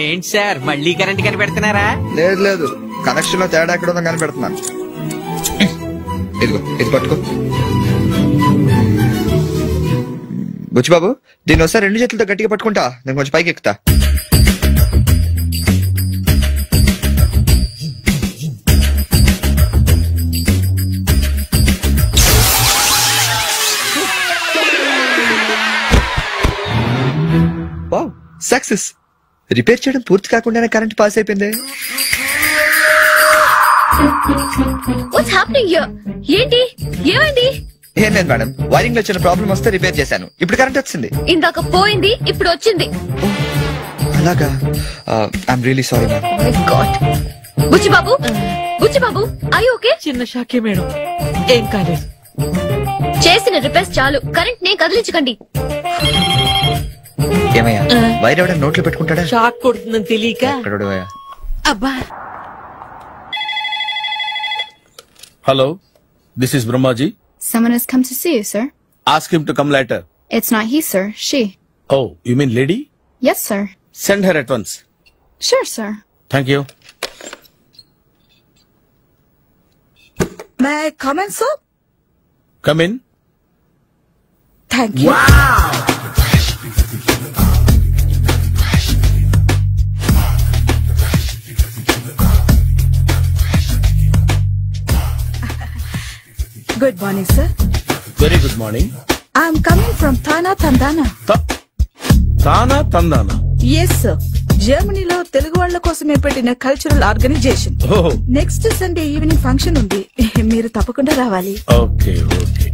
S15: ఏంటి సార్ మళ్ళీ కరెంట్ కనిపెడుతున్నారా?
S12: లేదు లేదు, కనెక్షన్ లో తేడా ఎక్కడ ఉందో కనిపెడుతున్నాను. ఇదిగో ఇది పట్టుకో. బుచ్చిబాబు, దీన్ని ఒకసారి 2 చేతులతో గట్టిగా పట్టుకుంటా, నేను కొంచెం పైకి ఎక్కుతా. Wow, success. రిపేర్ చేయడం పూర్తి కాకుండానే కరెంట్ పాస్ అయిపోయింది.
S7: What's happening here? ఏంటి, ఏమైంది?
S12: ఏం లేదు మేడం, వైరింగ్ లో చిన్న ప్రాబ్లం వస్తే రిపేర్ చేశాను. ఇప్పుడు కరెంట్ వచ్చింది.
S7: ఇందాక పోయింది, ఇప్పుడు వచ్చింది.
S12: అలాగా? I'm really sorry ma'am.
S7: My God. Buchibabu, Buchibabu, I okay?
S15: చిన్న షాకే మేడం, ఏం కాలేదు.
S7: చేసిన రిపేర్స్ చాలు, కరెంట్ నే కదిలించకండి.
S12: ఏమయ్యా, వైర్ ఎవడ నోట్లో పెట్టుకుంటాడా?
S15: షాక్ కొడుతుందని తెలియక. అబ్బా.
S6: Hello, this is Brahmaji.
S13: Someone has come to see you, sir.
S6: Ask him to come later.
S13: It's not he, sir. She.
S6: Oh, you mean lady?
S13: Yes, sir.
S6: Send her at once.
S13: Sure, sir.
S6: Thank you.
S10: May I come in, sir?
S6: Come in.
S10: Thank you.
S6: Wow!
S10: Good morning, sir.
S6: Very good morning.
S10: I'm coming from Thana, Tandana.
S6: Thana, Tandana.
S10: Yes, sir. జర్మనీలో తెలుగు వాళ్ళ కోసమే పెట్టిన cultural organisation. Next Sunday evening function ఉంది, మీరు తప్పకుండా రావాలి.
S6: Okay okay.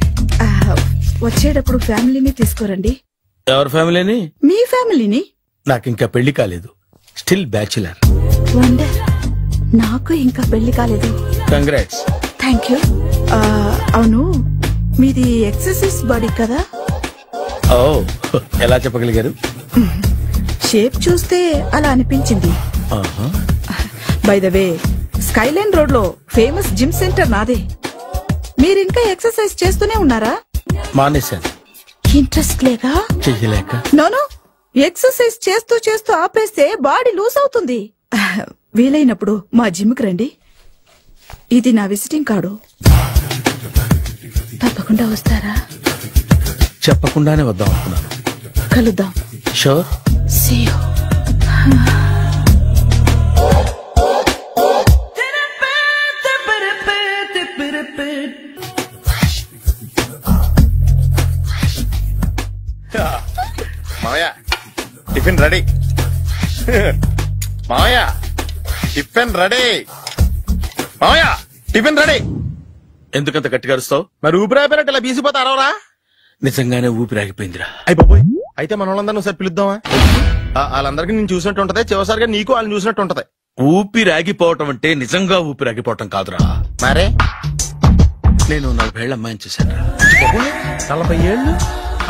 S10: వచ్చేటప్పుడు ఫ్యామిలీని తీసుకురండి.
S6: ఎవరి ఫ్యామిలీని?
S10: మీ ఫ్యామిలీని.
S6: నాకు ఇంకా పెళ్లి కాలేదు, స్టిల్ బ్యాచులర్.
S10: వండర్, నాకు ఇంకా పెళ్లి కాలేదు.
S6: కంగ్రాట్స్.
S10: Thank you. అవును, మీది ఎక్సర్సైజ్ బాడీ కదా?
S6: ఓ, ఎలా చెప్పగలిగారు?
S10: షేప్ చూస్తే అలా అనిపించింది. By the way, Skyline road లో ఫేమస్ జిమ్ సెంటర్ నాదే. మీరు ఇంకా ఎక్సర్సైజ్ చేస్తూనే ఉన్నారా?
S6: మానేశాను.
S10: ఇంట్రెస్ట్ లేక?
S6: చెయ్యలేక.
S10: నోను, ఎక్సర్సైజ్ చేస్తూ చేస్తూ ఆపేస్తే బాడీ లూజ్ అవుతుంది. వీలైనప్పుడు మా జిమ్ కి రండి. ఇది నా విజిటింగ్ కార్డు. తప్పకుండా వస్తారా?
S6: చెప్పకుండానే వద్దాం అనుకున్నాను.
S10: కలుద్దాం.
S6: షూర్.
S10: See you.
S4: మామయ్య, టిఫిన్ రెడీ. మామయ్య, టిఫిన్ రెడీ. మామయ్య, టిఫిన్ రెడీ.
S6: ఎందుకంత గట్టిగా అరుస్తావు?
S4: మరి ఊపిరి అయిపోయినట్టు ఇలా బీసిపోతే అరవరా?
S6: నిజంగానే ఊపిరాగిపోయిందిరా.
S4: అయ్యి బాబోయ్, అయితే మన వాళ్ళందరినీ ఒకసారి పిలుద్దామా? వాళ్ళందరికీ నేను చూసినట్టు ఉంటది, చివరిసారిగా నీకు వాళ్ళని చూసినట్టు ఉంటది.
S6: ఊపిరాగిపోవటం అంటే నిజంగా ఊపిరాగిపోవటం కాదురా.
S4: మరే
S6: నేను 40 ఏళ్ల అమ్మాయిని చూశాను.
S4: 40 ఏళ్ళు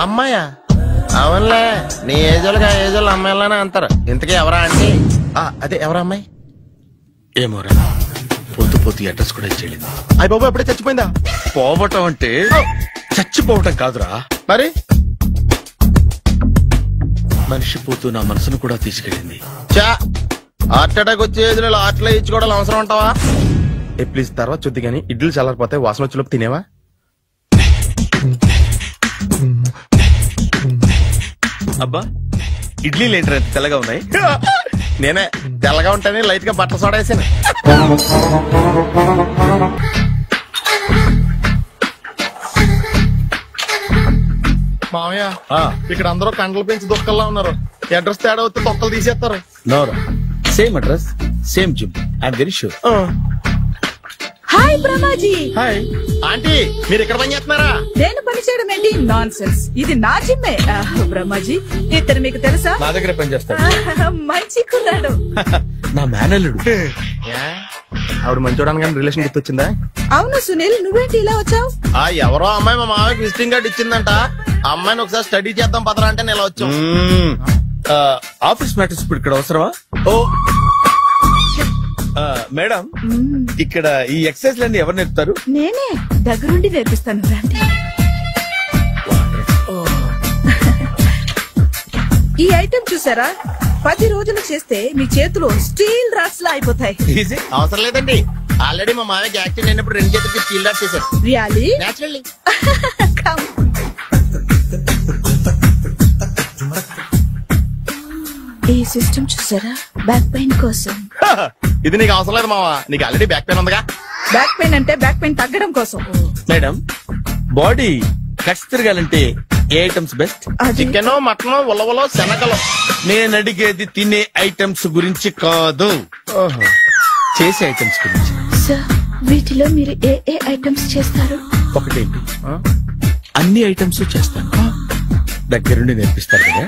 S4: అమ్మాయా? అవునులే, నీ ఏజోలుగా ఏజోళ్ళు అమ్మాయిలానే అంటారు. ఇంతకీ ఎవరా అండి? అదే ఎవరా అమ్మాయి?
S6: ఏమోరా, పొద్దు పొద్దు అడ్రస్ కూడా ఇచ్చేళ్ళింది.
S4: అయ్యి బాబు, ఎప్పుడే చచ్చిపోయిందా?
S6: పోవటం అంటే చచ్చిపోవటం కాదురా.
S4: మరి
S6: మనిషి పోతూ నా మనసును కూడా తీసుకెళ్ళింది.
S4: చా, హార్ట్ అటాక్ వచ్చే ఏజ్లో హార్ట్లో ఇచ్చుకోవడం అవసరం ఉంటావా? ప్లీజ్ తర్వాత చూద్ది కానీ ఇడ్లీలు చల్లారిపోతే వాసన వచ్చేలోపు తినేవా?
S6: అబ్బా, ఇడ్లీలు ఏంటంటే తెల్లగా ఉన్నాయి?
S4: నేనే తెల్లగా ఉంటానే లైట్ గా బట్టలు సోడా వేసాను. మామయ్య, ఇక్కడ అందరూ కండలు పెంచి దుక్కల్లా ఉన్నారు. అడ్రస్ తేడా వస్తే తొక్కలు తీసేస్తారు.
S6: నోరా, same address, same gym. I'm very sure.
S10: Hi Brahmaji.
S4: Hi aunty, మీరు ఇక్కడ పని చేస్తున్నారా?
S10: నేను పని చేయడం ఏంటి? Nonsense. ఇది నా జిమ్మే. బ్రహ్మాజీ, ఇతను మీకు తెలుసా?
S6: నా దగ్గర పని చేస్తాడు.
S10: మంచి కుర్రాడు.
S6: నా మేనల్లుడు.
S4: ఆవిడ మంచి చూడడానికి రిలేషన్ గుర్తొచ్చిందా?
S10: అవును సునీల్, నువ్వేంటి ఇలా వచ్చావు?
S4: ఎవరో అమ్మాయి మా మామయ్యకి విజిటింగ్ కార్డు ఇచ్చిందంట. ఆ అమ్మాయిని ఒకసారి స్టడీ చేద్దాం పదరా అంటే నేను ఇలా వచ్చాం.
S6: ఆఫీస్ మ్యాటర్స్ ఇప్పుడు ఇక్కడ అవసరమా? ఓ మేడం, ఇక్కడ ఈ ఎక్సర్సైజ్ లన్నీ ఎవరు నేర్పుతారు?
S10: నేనే దగ్గరుండి నేర్పిస్తాను. రండి. ఈ ఐటెం చూసారా? 10 రోజులు చేస్తే మీ చేతులు స్టీల్ రాట్స్ లా అయిపోతాయి.
S4: అవసరం లేదండి, ఆల్రెడీ మా మామయ్యకి యాక్సిడెంట్ అయినప్పుడు 2 చేతులకి స్టీల్ రాట్ చేశారు.
S10: రియల్లీ?
S4: నేచురల్లీ.
S10: ఈ సిస్టమ్ చూసారా? బ్యాక్ పెయిన్ కోసం.
S4: ఇది నీకు అవసరం లేదు మావా, నీకు ఆల్రెడీ బ్యాక్ పెయిన్ ఉందిగా.
S10: బ్యాక్ పెయిన్ అంటే బ్యాక్ పెయిన్ తగ్గడం కోసం.
S6: మేడం, బాడీ కట్స్ తిరగాలంటే ఏ ఐటమ్స్ బెస్ట్?
S4: చికెన్, మటన్, ఉలవలో, శనగలు.
S6: నేను అడిగేది తినే ఐటమ్స్ గురించి కాదు, చేసే ఐటమ్స్ గురించి.
S10: సార్, వీటిలో మీరు ఏ ఏ ఐటమ్స్ చేస్తారు?
S6: ఒకటేంటి, అన్ని ఐటమ్స్ చేస్తాను. దగ్గరుండి నేర్పిస్తారు కదా.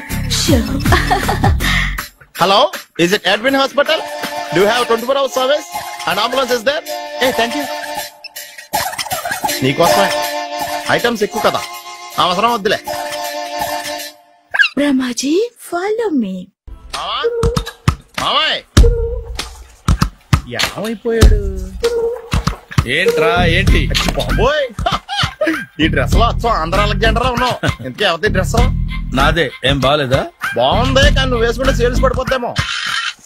S4: Hello, is it admin hospital? Do have 24 hours service and ambulance is there? Thank you. నీకోసమే ఐటమ్స్ ఎక్కువ కదా, అవసరం వద్దులే.
S10: Brahmaji, follow me.
S4: మామాయ్
S6: ఏమైపోయాడు? ఏంట్రా ఏంటి?
S4: బాబోయ్, ఈ డ్రెస్ లో వచ్చాం ఆంధ్ర అలెగ్జాండర్ ఉన్నావు. ఇంతకీ ఎవరి డ్రెస్?
S6: నాదే. ఏం బాగాలేదా?
S4: బాగుంది, కానీ నువ్వు వేసుకుంటే సేల్స్ పడిపోద్దేమో.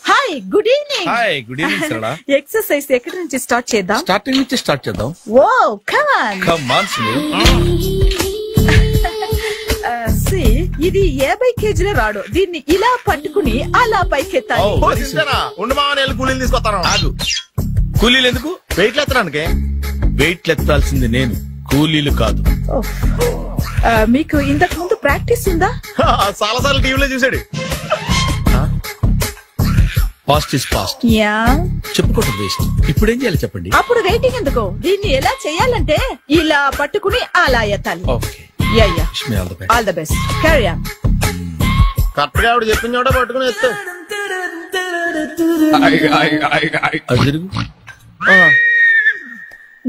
S10: Hi, good evening.
S6: Hi, good evening Sarala.
S10: Exercise ఎక్కడి నుంచి స్టార్ట్ చేద్దాం?
S6: స్టార్టింగ్ నుంచి స్టార్ట్ చేద్దాం.
S10: Oh come on.
S6: Come on Sunil.
S10: ఇది 50 kg రాడు. దీన్ని ఇలా పట్టుకుని అలా పైకెత్తాలి.
S4: ఉండు మామ, నేను కూలీలు తీసుకొస్తాను.
S6: ఆగు, కూలీలు ఎందుకు?
S4: వెయిట్ ఎత్తడానికి.
S6: వెయిట్ ఎత్తాల్సింది నేను, కూలీలు కాదు.
S10: మీకు ఇంతకు ముందు ప్రాక్టీస్ ఉందా?
S4: చాలా సార్లు టీవీలో చూసాడు.
S6: Past is past.
S10: యా,
S6: చెప్పుకోవడం వేస్ట్. ఇప్పుడు ఏం చేయాలి చెప్పండి.
S10: అప్పుడు వెయిటింగ్ ఎందుకు? దీన్ని ఎలా చేయాలంటే ఇలా పట్టుకుని అలా ఎత్తాలి.
S6: Okay,
S10: yeah yeah, all the best. Carry on.
S4: Correct గా ఆవిడ చెప్పిన చోట పట్టుకుని ఎత్తు.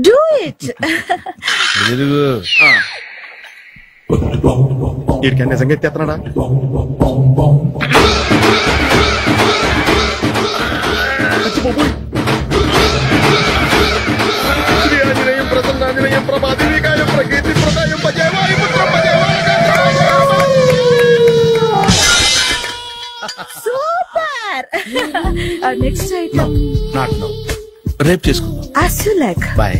S10: Do it.
S4: వీడికి నిజంగా ఎత్తేస్తున్నాడా?
S10: Super. Next item
S6: not now, రేపు చేసుకుందాం.
S10: as you like.
S6: Bye.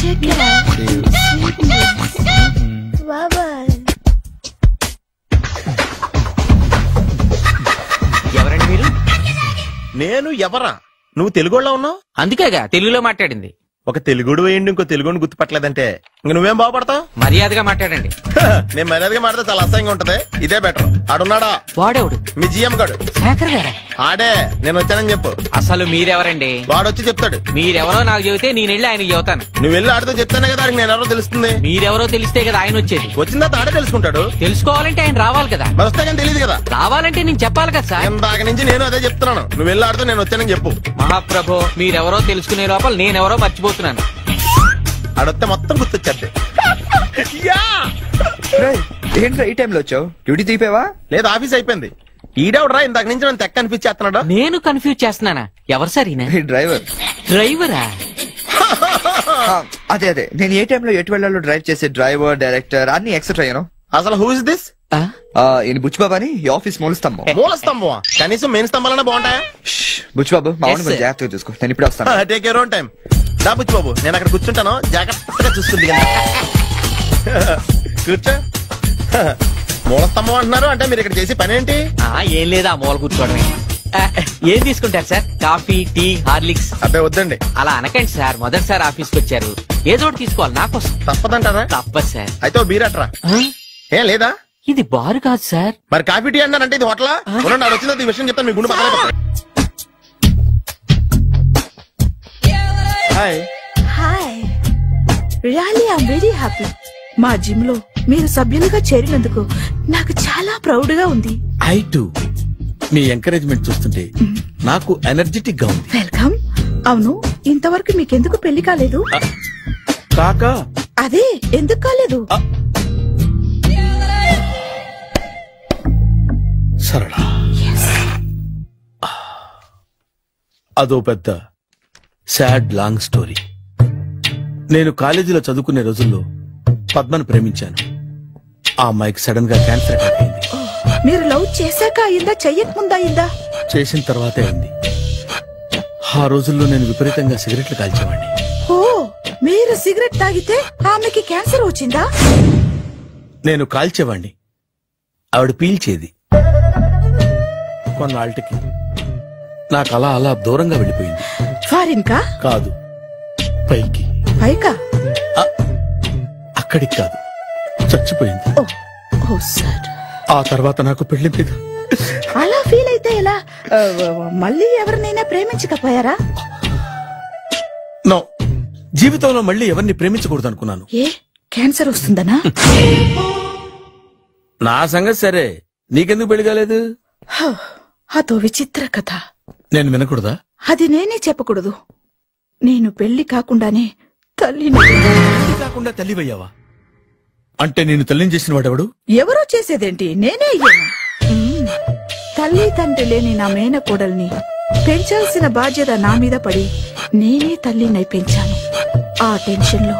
S10: Check it out. Bye-bye.
S15: ఎవరండి మీరు?
S4: నేను ఎవరా? నువ్వు తెలుగులో ఉన్నావు.
S15: అందుకేగా తెలుగులో మాట్లాడింది.
S4: ఒక తెలుగుడు వేయండి, ఇంకో తెలుగుని గుర్తుపట్టలేదంటే ఇంక నువ్వేం బాగుపడతావు?
S15: మర్యాదగా మాట్లాడండి.
S4: నేను మర్యాదగా మాట్లాడితే చాలా అసహ్యంగా ఉంటది. ఇదే బెటర్. ఆడున్నాడా?
S15: వాడేవుడు?
S4: మీ జిఎం గాడు.
S15: శేఖర్ గారా?
S4: ఆడే. నేను వచ్చానని చెప్పు.
S15: అసలు మీరెవరండి?
S4: వాడొచ్చి చెప్తాడు.
S15: మీరెవరో నాకు చెబితే నేను వెళ్ళి ఆయనకి చెబుతాను.
S4: నువ్వు వెళ్ళి ఆడితో చెప్తానే కదా ఆయనకి నేను ఎవరో తెలుస్తుంది.
S15: మీరెవరో తెలిస్తే కదా ఆయన వచ్చేది.
S4: వచ్చిందా ఆడే తెలుసుకుంటాడు.
S15: తెలుసుకోవాలంటే ఆయన రావాలి కదా.
S4: మరి వస్తే కానీ తెలియదు కదా.
S15: రావాలంటే నేను చెప్పాలి కదా సార్.
S4: ఇందాక నుంచి నేను అదే చెప్తున్నాను. నువ్వు వెళ్ళి ఆడితో నేను వచ్చానని చెప్పు.
S15: మహాప్రభు, మీరెవరో తెలుసుకునే లోపల నేనెవరో మర్చిపోతున్నాను.
S4: ఆడొస్తే మొత్తం గుర్తొచ్చేద్ది.
S12: ఏంట్రా ఈ టైంలో వచ్చావు? డ్యూటీ తీపేవా?
S4: లేదు, ఆఫీస్ అయిపోయింది. ఈడెవడరా ఇందాక నుంచి నన్ను తెక్క అనిపించేస్తున్నాడు.
S15: నేను కన్ఫ్యూజ్ చేస్తున్నానా? ఎవరు సార్ ఈయన?
S12: డ్రైవర్.
S15: డ్రైవరా?
S12: అదే అదే, నేను ఏ టైంలో ఎటు వెళ్ళాలో డ్రైవ్ చేసే డ్రైవర్, డైరెక్టర్ అన్ని ఎక్సెట్రా. యూనో.
S4: అసలు హూ ఇస్ దిస్?
S12: ఈయన బుచ్చిబాబు అని, ఈ ఆఫీస్ మూల స్తంభం.
S4: మూల స్తంభం? కనీసం మెయిన్ స్తంభాలనే బాగుంటాయా?
S12: బుచ్చిబాబు, మా వాడిని కొంచెం జాగ్రత్తగా చూసుకో. నేను ఇప్పుడు వస్తాను.
S4: Take your own time. దా బుచ్చిబాబు, నేను అక్కడ కూర్చుంటాను, జాగ్రత్తగా చూస్తుంది. కూర్చో. మూల స్తంభం అంటున్నారు అంటే మీరు ఇక్కడ చేసే పని ఏంటి?
S15: ఏం లేదా, మూల కూర్చోవడమే. ఏం తీసుకుంటారు సార్? Coffee, tea, Horlicks?
S4: అబ్బాయి వద్దండి.
S15: అలా అనకండి సార్, మొదటిసారి ఆఫీస్కి వచ్చారు. ఏదో ఒకటి తీసుకోవాలి నాకోసం.
S4: తప్పదంటారా?
S15: తప్పదు సార్.
S4: అయితే బీరట్రా. ఏం లేదా?
S15: ఇది బారు కాదు సార్.
S4: మరి కాఫీ టీ అన్నారంటే ఇది హోటలా? వచ్చింది ఈ విషయం చెప్తాను, మీ గుండె పక్కన.
S10: Hi really I'm very happy. మా జిమ్ లో మీరు సభ్యులుగా చేరినందుకు నాకు చాలా ప్రౌడ్ గా ఉంది.
S6: ఐ టు మీ ఎంకరేజ్మెంట్ చూస్తుంటే నాకు ఎనర్జెటిక్ గా ఉంది.
S10: వెల్కమ్. అవును, ఇంతవరకు మీకెందుకు పెళ్లి కాలేదు?
S6: కాకా
S10: అదే ఎందుకు కాలేదు?
S6: సరళ, అదో పెద్ద సాడ్ లాంగ్ స్టోరీ. నేను కాలేజీలో చదువుకునే రోజుల్లో పద్మను ప్రేమించాను. ఆ అమ్మాయికి సడన్ గా క్యాన్సర్ అటాక్ అయింది.
S10: మీరు లవ్ చేశాక అయిందా, చెయ్యక ముందా అయిందా?
S6: చేసిన తర్వాతే అయింది. ఆ రోజుల్లో నేను విపరీతంగా సిగరెట్లు కాల్చేవాడిని.
S10: ఓ, మీరు సిగరెట్ తాగితే ఆమెకి క్యాన్సర్ వచ్చిందా?
S6: నేను కాల్చేవాణ్ణి, ఆవిడ పీల్చేది. కొన్నాళ్ళకి నాకు అలా అలా దూరంగా వెళ్ళిపోయింది.
S10: ఫారిన్ కా?
S6: కాదు, పైకి.
S10: పైకా?
S6: అక్కడికి కాదు, చచ్చిపోయింది.
S10: ఓ సార్.
S6: ఆ తర్వాత నాకు పెళ్లి మీద.
S10: అలా ఫీల్ అయితే ఎలా? మళ్ళీ ఎవరినైనా ప్రేమించకపోయారా?
S6: నో, జీవితంలో మళ్ళీ ఎవరిని ప్రేమించకూడదు అనుకున్నాను.
S10: ఏ, క్యాన్సర్ వస్తుందనా?
S6: నా సంగతి సరే, నీకెందుకు పెళ్లి కాలేదు?
S10: అదో విచిత్ర కథ.
S6: నేను వినకూడదా?
S10: అది నేనే చెప్పకూడదు. నేను పెళ్లి కాకుండానే తల్లిని.
S6: కాకుండా తల్లివయ్యావా? అంటే నేను తల్లిని చేసిన వాడెవడు?
S10: ఎవరో చేసేదేంటి, నేనే అయ్యాను. తల్లి తండ్రి లేని నా మేనకోడల్ని పెంచాల్సిన బాధ్యత నా మీద పడి నేనే తల్లినై పెంచాను. ఆ టెన్షన్ లో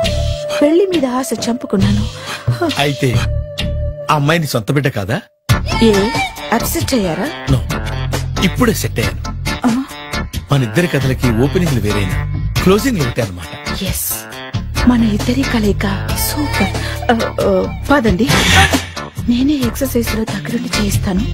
S10: పెళ్లి మీద ఆశ చంపుకున్నాను.
S6: అయితే ఆ అమ్మాయిని సొంత బిడ్డ కాదా?
S10: ఏ, అప్సెట్ అయ్యారా?
S6: నో, ఇప్పుడే సెట్ అయ్యాను. మన ఇద్దరి కథలకి ఓపెనింగ్లు వేరైనా క్లోజింగ్ ఒకటే అన్నమాట.
S10: ఎస్, మన ఇద్దరి కలయిక సూపర్. పదండి, నేనే ఎక్సర్సైజ్ లో దగ్గరుండి చేయిస్తాను.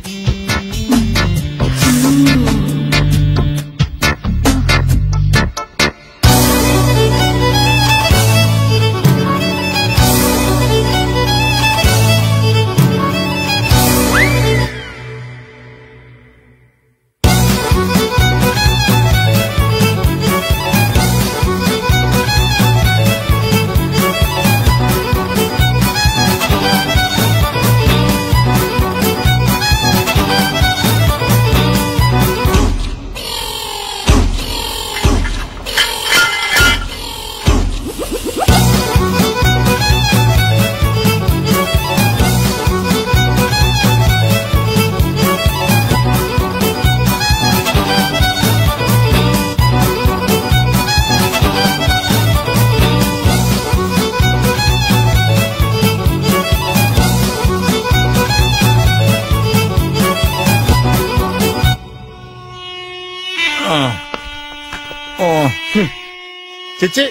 S4: చిచ్చి,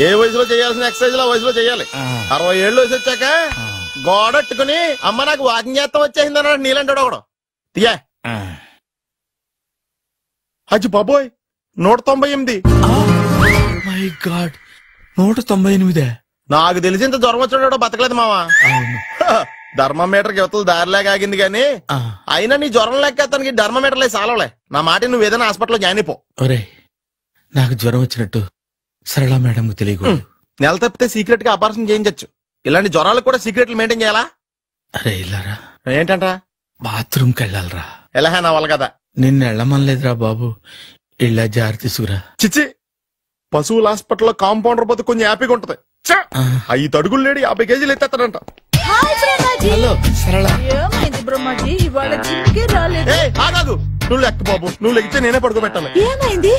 S4: ఏ వయసులో చేయాల్సిన ఎక్సర్సైజ్ లో వయసులో చేయాలి. 60 ఏళ్ళు వయసు వచ్చాక గోడట్టుకుని అమ్మ నాకు వాకింగ్ చేస్తాం వచ్చేసింది అన్నాడు నీలంటాడు ఒకడు. తీయా అచ్చి బాబోయ్, 198.
S6: My God, 198.
S4: నాకు తెలిసి ఇంత జ్వరం వచ్చాడో బతకలేదు మావా. ధర్మమీటర్ యువతలు దారిలాగా ఆగింది గాని అయినా నీ జ్వరం లెక్క అతనికి ధర్మమీటర్లే సాలవలే. నా మాట నువ్వు ఏదైనా హాస్పిటల్లో జాయిన్ అయిపో.
S6: ఒరే, నాకు జ్వరం వచ్చినట్టు సరళ మేడం తెలియకూడదు.
S4: నెల తప్పితే సీక్రెట్ గా ఆపరేషన్ చేయించచ్చు. ఇలాంటి జ్వరాలకు కూడా సీక్రెట్లు మెయింటైన్ చేయాలా?
S6: అరే ఇల్లారా,
S4: ఏంటంట?
S6: బాత్రూమ్ కి వెళ్ళాలరా.
S4: ఎలా నా వాళ్ళ కదా.
S6: నిన్ను వెళ్ళమనలేదురా బాబు, ఇళ్ళ జారి తీసుకురా.
S4: చిచ్చి, పశువుల హాస్పిటల్లో కాంపౌండర్ పోతే కొంచెం హ్యాపీగా ఉంటది. 5 అడుగులు లేడి 50 కేజీలు ఎత్తేస్తాడంట.
S6: హలో సరళ.
S10: ఏమైంది బ్రహ్మాజీ, ఇవాళ జిమ్కే రాలేదు?
S4: ఆగాదు, నువ్వు లెక్క బాబు, నువ్వు లెక్కితే నేనే పడుకోబెట్టాలి.
S10: ఏమైంది?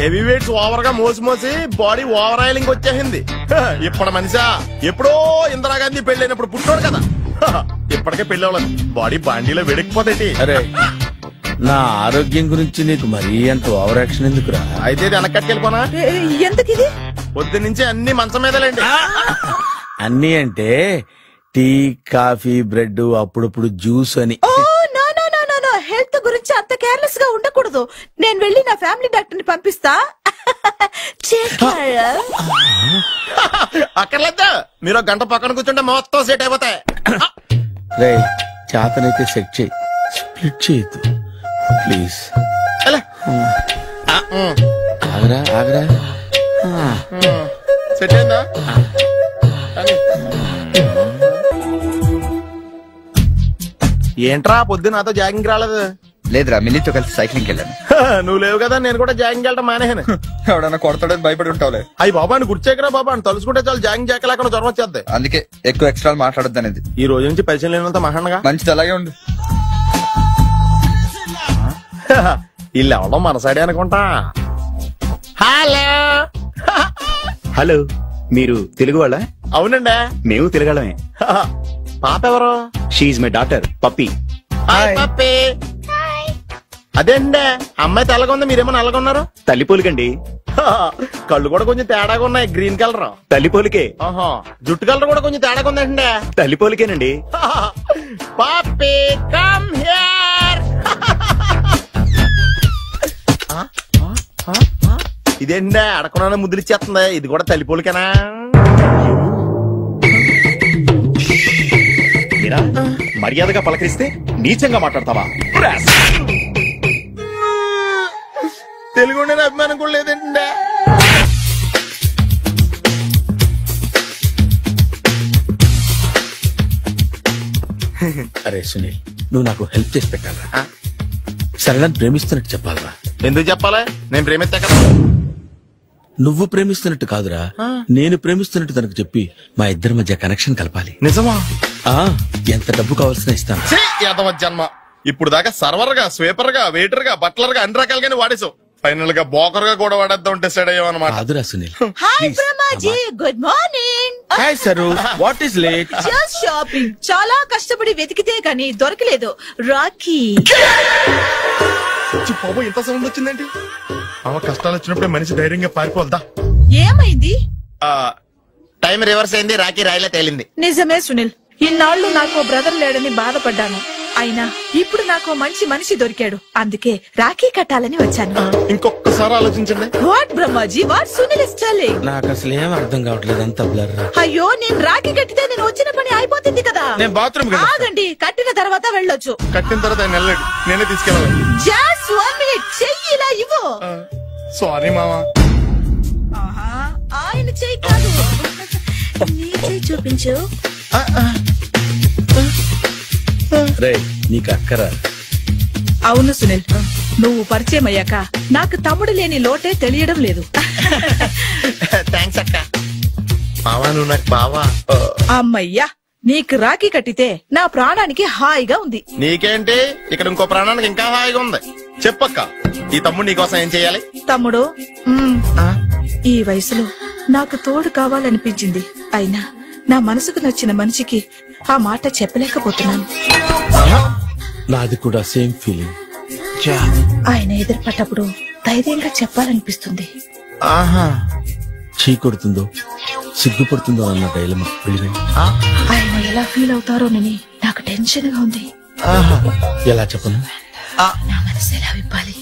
S4: హెవీ వెయిట్స్ ఓవర్ గా మోసి బాడీ ఓవర్ ఆయిలింగ్ వచ్చేసింది. ఇప్పుడు మనిషా ఎప్పుడో ఇందిరాగాంధీ పెళ్ళైనప్పుడు పుట్టాడు కదా, ఇప్పటికే పెళ్లి అవ్వలేదు. బాడీ బాండీలో వెడికిపోతాయి.
S6: అరే, నా ఆరోగ్యం గురించి నీకు మరీ అంత ఓవర్ యాక్షన్ ఎందుకురా?
S4: అయితే వెనక్కట్టుకెళ్ళిపోనా?
S10: ఎందుకు ఇది?
S4: పొద్దు నుంచి అన్ని మంచం మీదలేండి.
S6: అన్ని అంటే టీ, కాఫీ, బ్రెడ్, అప్పుడప్పుడు జ్యూస్ అని.
S10: హెల్త్ గురించి అంత కేర్లెస్ గా ఉండకూడదు. నేను వెళ్ళి నా ఫ్యామిలీ డాక్టర్ ని పంపిస్తా.
S4: అక్కర్లేదు, మీరు 1 గంట పక్కన కూర్చుంటే మొత్తం సెట్ అయిపోతాయి.
S6: రే చేతనైతే సెట్ చేయి, స్ప్లిట్ చేయొద్దు ప్లీజ్. ఆగరా ఆగరా.
S4: సెట్ అయిందా? ఏంట్రా పొద్దున నాతో జాగింగ్ రాలేదు?
S12: లేదురా, మిల్లీతో కలిసి సైక్లింగ్ వెళ్ళాను.
S4: నువ్వు లేవు కదా, నేను కూడా జాగింగ్ వెళ్ళడం మానేహాను.
S12: ఎవడన్నా కొడతాడని భయపడి ఉంటావులే.
S4: అయ్యి బాబా అని గుర్చేకరా బాబా అని తలుసుకుంటే చాలు జాగింగ్ చేయలేకుండా జ్వరం వచ్చేద్ది.
S12: అందుకే ఎక్కువ ఎక్స్ట్రా మాట్లాడొద్దు అనేది.
S4: ఈ రోజు నుంచి పరిచయం లేనంత మహాన్నగా.
S12: మంచిది, అలాగే ఉండు.
S4: వీళ్ళు ఎవడం మన సైడే అనుకుంటా. హలో
S9: హలో, మీరు తెలుగు వాళ్ళ?
S4: అవునండి,
S9: మేము తెలుగాళ్ళమే.
S4: పాప ఎవరు?
S9: షీఈ్ మై డాటర్ పప్పి.
S4: పప్పి. అదేండి అమ్మాయి తెల్లగా ఉంది, మీరేమో నల్లగా ఉన్నారు.
S9: తల్లిపోలికండి.
S4: కళ్ళు కూడా కొంచెం తేడాగా ఉన్నాయి, గ్రీన్ కలర్.
S9: తల్లిపోలికే.
S4: జుట్టు కలర్ కూడా కొంచెం తేడాగా ఉందండి.
S9: తల్లిపోలికేనండి.
S4: పప్పి కమ్ హియర్. ఇదేంటి అడగకుండా ముద్దులు ఇచ్చేస్తుంది, ఇది కూడా తల్లిపోలికేనా?
S9: మర్యాదగా పలకరిస్తే నీచంగా మాట్లాడతావా?
S4: తెలుగు అభిమానం కూడా లేదండి.
S6: అరే సునీల్, నువ్వు నాకు హెల్ప్ చేసి పెట్టాలరా. సరళని ప్రేమిస్తున్నట్టు చెప్పాలరా.
S4: ఎందుకు చెప్పాలి? నేను ప్రేమిస్తా కదా.
S6: నువ్వు ప్రేమిస్తున్నట్టు కాదురా, నేను ప్రేమిస్తున్నట్టు తనకు చెప్పి మా ఇద్దరి మధ్య కనెక్షన్ కలపాలి.
S4: నిజమా?
S6: ఎంత డబ్బు కావాల్సిన ఇస్తాను.
S4: జన్మ ఇప్పుడు దాకా సర్వర్ గా, స్వీపర్ గా, వెయిటర్ గా, బట్లర్ గా అన్ని రకాలుగానే వాడేసావు. ఫైనల్ గా బోకర్ గా కూడా వాడేద్దాం డిసైడ్ అయ్యాం అన్నమాట.
S6: కాదురా Sunil.
S10: Hi Brahmaji, good morning.
S6: Hi sir, what is late?
S10: Just shopping. చాలా కష్టపడి వెతికితే గానీ దొరకలేదు. రాఖీ.
S4: బాబు ఇంత సౌండ్ వచ్చిందేంటి? కష్టాలు వచ్చినప్పుడే మనిషి ధైర్యంగా పారిపోద్దా.
S10: ఏమైంది?
S4: టైం రివర్స్ అయింది, రాఖీ రాయిలా తేలింది.
S10: నిజమే సునీల్, ఇన్నాళ్ళు నాకు బ్రదర్ లేడని బాధపడ్డాను. అయినా ఇప్పుడు నాకు మంచి మనిషి దొరికాడు, అందుకే రాఖీ కట్టాలని వచ్చాను.
S4: ఇంకొకసారి ఆలోచించండి.
S10: What Brahmaji, what Sunil is telling?
S6: నాకు అసలు ఏం అర్థం కావట్లేదు, అంత బ్లర్.
S10: అయ్యో, నేను రాఖీ కట్టితే నేను వచ్చిన పని అయిపోతుంది కదా.
S4: నేను బాత్రూమ్
S10: ఆగండి, కట్టిన తర్వాత వెళ్ళొచ్చు.
S4: కట్టిన తర్వాత ఆయన వెళ్ళాడు, నేనే తీసుకెళ్ళాలి.
S10: జస్ట్ 1 minute, చెయ్యి ఇలా ఇవ్వు.
S4: సారీ మామా.
S10: ఆయన చెయ్యి కాదు, నీ చెయ్యి చూపించు.
S6: రే నీకు అక్కరా?
S10: అవును సునీల్, నువ్వు పరిచయం అయ్యాక నాకు తమ్ముడు లేని లోటే తెలియడం లేదు.
S4: థ్యాంక్స్ అక్క. మావా నువ్వు నాకు బావా.
S10: అమ్మయ్యా, నీకు రాఖీ కట్టితే నా ప్రాణానికి హాయిగా ఉంది.
S4: నీకేంటి, ఇక్కడ ఇంకో ప్రాణానికి ఇంకా హాయిగా ఉంది. చెప్పక్క, ఈ తమ్ముడు నీకోసం ఏం చెయ్యాలి?
S10: తమ్ముడు, ఈ వయసులో నాకు తోడు కావాలనిపించింది. అయినా నా మనసుకు నచ్చిన మనిషికి ఆ మాట చెప్పలేకపోతున్నాను.
S6: నాది కూడా సేమ్ ఫీలింగ్.
S10: ఆయన ఎదురుపడ్డప్పుడు ధైర్యంగా చెప్పాలనిపిస్తుంది.
S6: చీ కొడుతుందో సిగ్గుపడుతుందో అన్న డైలమా.
S10: ఆయన ఎలా ఫీల్ అవుతారోనని నాకు టెన్షన్ గా ఉంది.
S6: ఎలా చెప్పను?
S10: నా మనసు ఎలా విప్పాలి?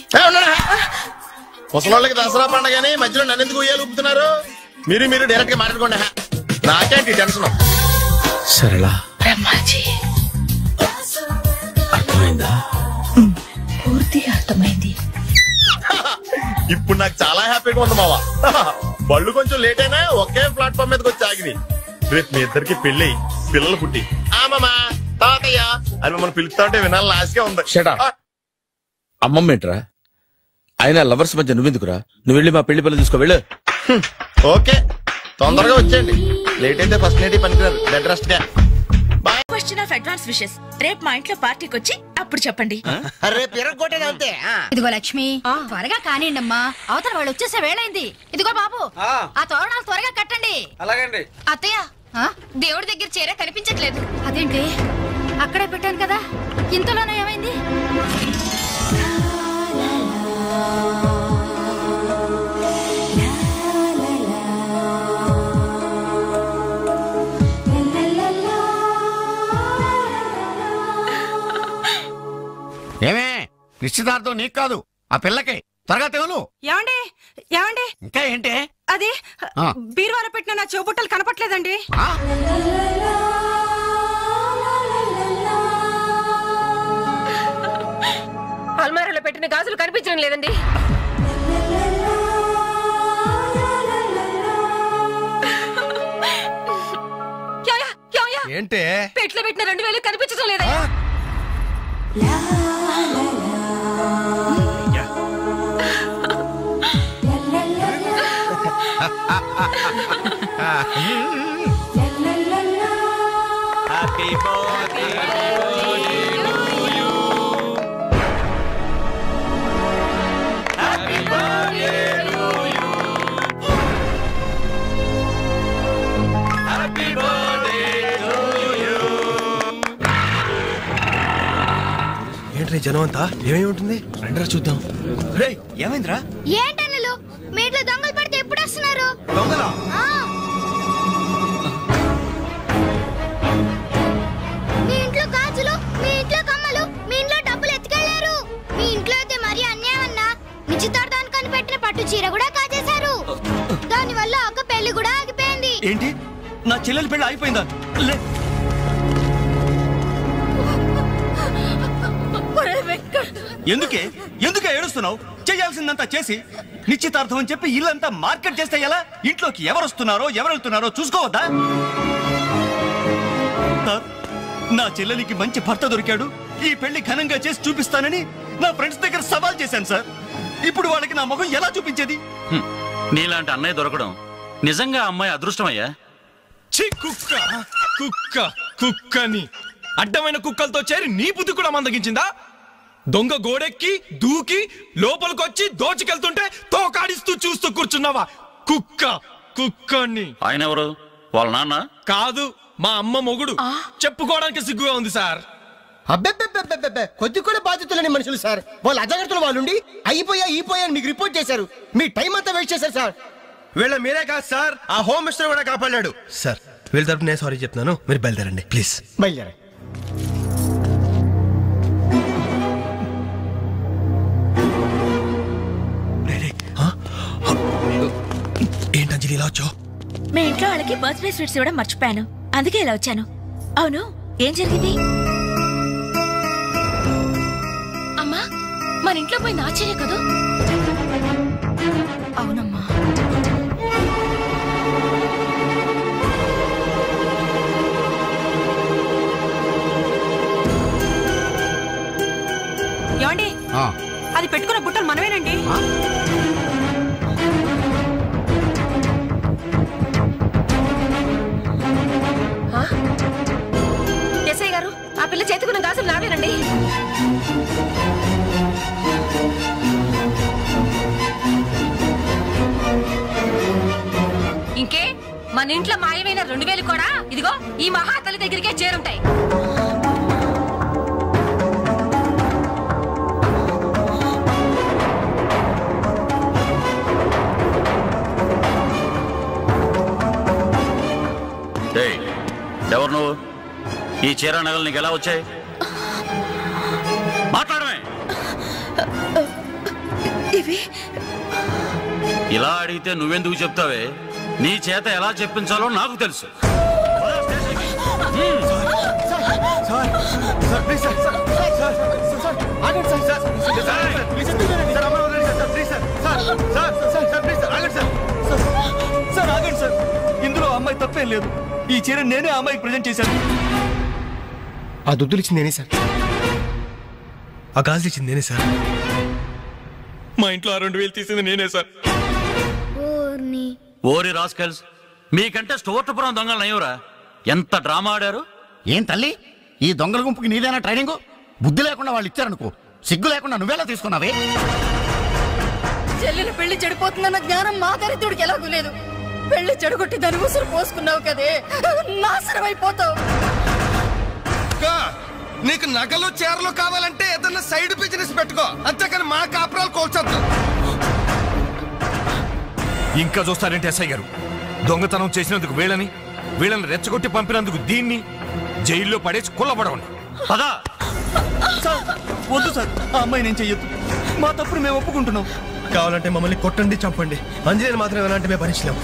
S4: ముసలోళ్ళకి దసరా పండగని మధ్యలో నన్ను ఎందుకు ఉయ్యాలు ఊపుతున్నారు? మీరు డైరెక్ట్ గా మాట్లాడుకోండి. నాకేంటి టెన్షన్?
S6: సరళ,
S10: బ్రహ్మాజీ,
S6: అర్థమైందా?
S10: పూర్తిగా అర్థమైంది.
S4: ఇప్పుడు నాకు చాలా హ్యాపీగా ఉంది మావా. బళ్ళు కొంచెం లేట్ అయినా ఒకే ప్లాట్ఫామ్ మీదకి వచ్చి ఆగింది. రేపు మీ ఇద్దరికి పెళ్లి, పిల్లలు పుట్టి ఆమమ్మా తాతయ్య అని మమ్మల్ని పిలుస్తా ఉంటే వినాలి లాస్ట్ గా ఉంది.
S6: అమ్మమ్మేంట్రా? ఆయన లవర్స్ మధ్య నువ్వెందుకురా? నువ్వు వెళ్ళి మా పెళ్లి పిల్లలు చూసుకో, వెళ్ళు.
S4: ఓకే, తొందరగా వచ్చేయండి. లేట్ అయితే ఫస్ట్ నైట్ పనికిరారు, బెడ్ రెస్ట్ గా.
S16: Question of advance wishes. రేపు మా ఇంట్లో పార్టీకి వచ్చి అప్పుడు చెప్పండి.
S17: ఇదిగో లక్ష్మి, త్వరగా కానివ్వండమ్మా, అవతల వాళ్ళు వచ్చేసే వేళైంది. ఇదిగో బాబు, ఆ తోరణాలు త్వరగా కట్టండి.
S18: అలాగండి.
S17: అత్తయ్య, దేవుడి దగ్గర చీర కనిపించట్లేదు. అదేంటి, అక్కడే పెట్టాను కదా, ఇంతలోనే ఏమైంది?
S8: ఏమే, నిశ్చితార్థం నీకు కాదు, ఆ పిల్లకి. త్వరగా తెలు.
S16: ఏమండి ఏమండి,
S8: ఇంకా ఏంటి?
S16: అది బీరువాలో పెట్టిన నా చెవుబుట్టలు కనపట్లేదండి.
S18: అల్మారాలో పెట్టిన గాజులు కనిపించడం లేదండి.
S19: ఏంటే
S18: పెట్లో పెట్టిన 2000 కనిపించడం లేదా?
S9: హ్యాపీ బర్త్డే
S19: ఏంట్రీ జనం అంతా ఏమేమి ఉంటుంది రండిరా చూద్దాం. రేయ్ ఏమైందిరా?
S14: ఏంటన్నలు మీ ఇంట్లో దొంగలు పడితే ఎప్పుడు వస్తున్నారు?
S19: దొంగలా?
S14: మీ ఇంట్లో గాజులు, మీ ఇంట్లో కమ్మలు, మీ ఇంట్లో డబ్బులు ఎత్తుకెళ్లారు. మీ ఇంట్లో అయితే మరీ అన్యాయం అన్నా. నిశ్చితార్థానికి పెట్టిన పట్టు చీర కూడా కాజేశారు. దాని వల్ల ఒక పెళ్లి కూడా ఆగిపోయింది.
S9: ఏంటి నా చెల్లెలి పెళ్లి ఆగిపోయిందా? ఎందుకే ఏడుస్తున్నావు? చేయాల్సిందంతా చేసి నిశ్చితార్థం అని చెప్పి ఇల్లంతా మార్కెట్ చేస్తే ఎలా? ఇంట్లోకి ఎవరు వస్తున్నారో ఎవరు వెళ్తున్నారో చూసుకోవద్దా? నా చెల్లెలికి మంచి భర్త దొరికాడు, ఈ పెళ్లి ఘనంగా చేసి చూపిస్తానని నా ఫ్రెండ్స్ దగ్గర సవాల్ చేశాను సార్. ఇప్పుడు వాళ్ళకి నా ముఖం ఎలా చూపించేది?
S20: నీలాంటి అన్నయ్య దొరకడం నిజంగా అమ్మాయి అదృష్టమయ్యా.
S19: కుక్క కుక్క కుక్కని అడ్డమైన కుక్కలతో చేరి నీ బుద్ధి కూడా మందగించిందా? దొంగ గోడెక్కి దూకి లోపలికొచ్చి దోచుకెళ్తుంటే తోకాడిస్తూ చూస్తూ కూర్చున్నావా? కుక్క కుక్కని.
S20: ఆయన ఎవరు? వాళ్ళ నాన్న
S19: కాదు, మా అమ్మ మొగుడు. చెప్పుకోవడానికి సిగ్గుగా ఉంది సార్.
S21: అబ్బెబ్బెబ్బెబ్బెబ్బె కొద్ది కూడా బాధ్యతలేని మనుషులు సార్. వాళ్ళ అజాగ్రత్తలు వాళ్ళుండి అయిపోయా మీకు రిపోర్ట్ చేశారు. మీ టైం అంతా వేస్ట్ చేశారు సార్.
S19: వీళ్ళ మీరే కాదు సార్, ఆ హోమ్ మినిస్టర్ కూడా కాపాడాడు సార్. వీళ్ళ తరపు నేను సారీ చెప్తున్నాను, మీరు బయలుదేరండి ప్లీజ్.
S21: బయలుదేరండి.
S19: ఏంటంజలి ఇలా వచ్చావు?
S16: మీ ఇంట్లో వాళ్ళకి బర్త్డే స్వీట్స్ ఇవ్వడం మర్చిపోయాను, అందుకే ఇలా వచ్చాను. అవును, ఏం జరిగింది?
S17: అమ్మా, మన ఇంట్లో పోయి నాచర్య కదా?
S16: అవునమ్మా.
S18: ఏమండి, అది పెట్టుకున్న బుట్టలు మనమేనండి. ఎస్ఐ గారు, ఆ పిల్ల చేతుకున్న గాజులు నావేనండి. ఇంకే మన ఇంట్లో మాయమైన 2000 కూడా ఇదిగో ఈ మహాతల్లి దగ్గరికే చేరుంటాయి.
S20: ఎవరు నువ్వు? ఈ చీర నగలు నీకు ఎలా వచ్చాయి? మాట్లాడమే. ఇలా అడిగితే నువ్వెందుకు చెప్తావే? నీ చేత ఎలా చెప్పించాలో నాకు తెలుసు. ఇందులో అమ్మాయి తప్పేం లేదు. ఈ చీర నేనే అమ్మాయికి ప్రజెంట్ చేశాను.
S19: ఆ దుద్దులు ఇచ్చింది నేనే సార్, ఆ గాజులు ఇచ్చింది నేనే సార్, మా ఇంట్లో ఆ 2000 తీసింది నేనే సార్.
S20: ఓరి రాస్కల్స్, మీకంటే స్టోర్టపురం దొంగలు నయ్యూరా. ఎంత డ్రామా ఆడారు.
S22: ఏం తల్లి, ఈ దొంగల గుంపుకి నీదేనా ట్రైనింగ్? బుద్ధి లేకుండా వాళ్ళు ఇచ్చారనుకో, సిగ్గు లేకుండా నువ్వేలా తీసుకున్నావే?
S18: చెల్లెలు పెళ్లి చెడిపోతుందన్న జ్ఞానం మా దరిద్రుడికి ఎలాగూ లేదు. పెళ్లి చెడగొట్టి దాని ఉసురు పోసుకున్నావు కదే, నాశనం అయిపోతావు.
S19: నీకు నగలు చీరలు కావాలంటే ఏదన్నా సైడ్ బిజినెస్ పెట్టుకో, అంతేకాని మా కాపురాలు కోల్చొద్దు. ఇంకా చూస్తారంటే ఎస్ఐ గారు, దొంగతనం చేసినందుకు వీళ్ళని రెచ్చగొట్టి పంపినందుకు దీన్ని జైల్లో పడేసి కుల్లబడవండి.
S20: పదా వద్దు సార్, ఆ అమ్మాయి నేను చెయ్యొద్దు. మా తప్పును మేము ఒప్పుకుంటున్నాం.
S19: కావాలంటే మమ్మల్ని కొట్టండి, చంపండి, అంజనేయులు మాత్రం ఎలాంటి మేము భరించలేము.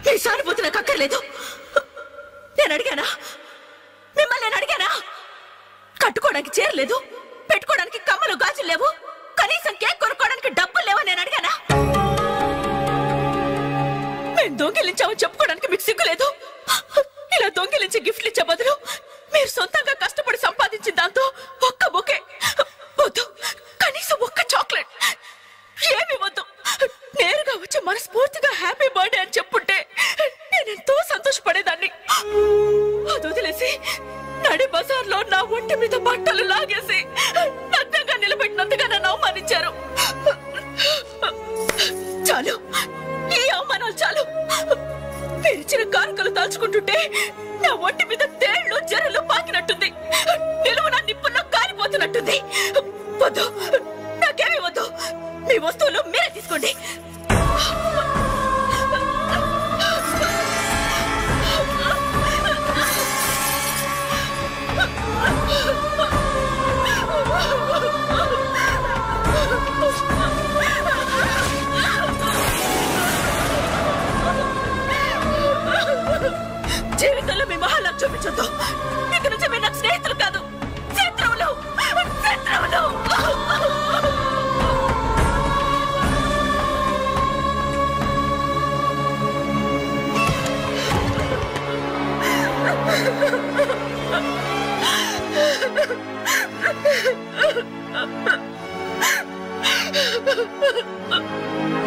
S16: నీ సానుభూతి నాకు అక్కర్లేదు. నేను అడిగానా? మిమ్మల్ని నేను అడిగానా? కట్టుకోవడానికి చేరలేదు, పెట్టుకోవడానికి కమ్మలు గాజులు లేవు, కనీసం కేక్ కొనుక్కోవడానికి డబ్బులు లేవని నేను అడిగానా? మేము దొంగిలించామని చెప్పుకోవడానికి మీకు సిగ్గు లేదు? ఇలా దొంగిలించి గిఫ్ట్లు ఇచ్చే బదులు మీరు సొంతంగా కష్టపడి సంపాదించిన దాంతో ఒక్క బొకే వద్దు, కనీసం ఒక్క చాక్లెట్ ఏమి వద్దు, నేరుగా వచ్చి మనస్ఫూర్తిగా హ్యాపీ బర్త్డే అని చెప్పుంటే నేనెంతో సంతోషపడేదాన్ని. అది వదిలేసి నడి బజార్లో నా ఒంటి మీద బట్టలు లాగేసి నగ్నంగా నిలబెట్టినందుగా నన్ను అవమానించారు. చాలు, ఈ అవమానాలు చాలు. మీరిచ్చిన కానుకలు దాచుకుంటుంటే నా ఒంటి మీద తేళ్లు జరలు పాకినట్టుంది, నిలువున నిప్పుల్లో కాలిపోతున్నట్టుంది. వద్దు, నాకేమీ వద్దు, మీ వస్తువులు మీరే తీసుకోండి. జీవితంలో మీ మహాలకు చూపించొద్దు. ఇక నుంచి మీరు నాకు స్నేహితులు కాదు, శత్రువులు. శత్రువులు.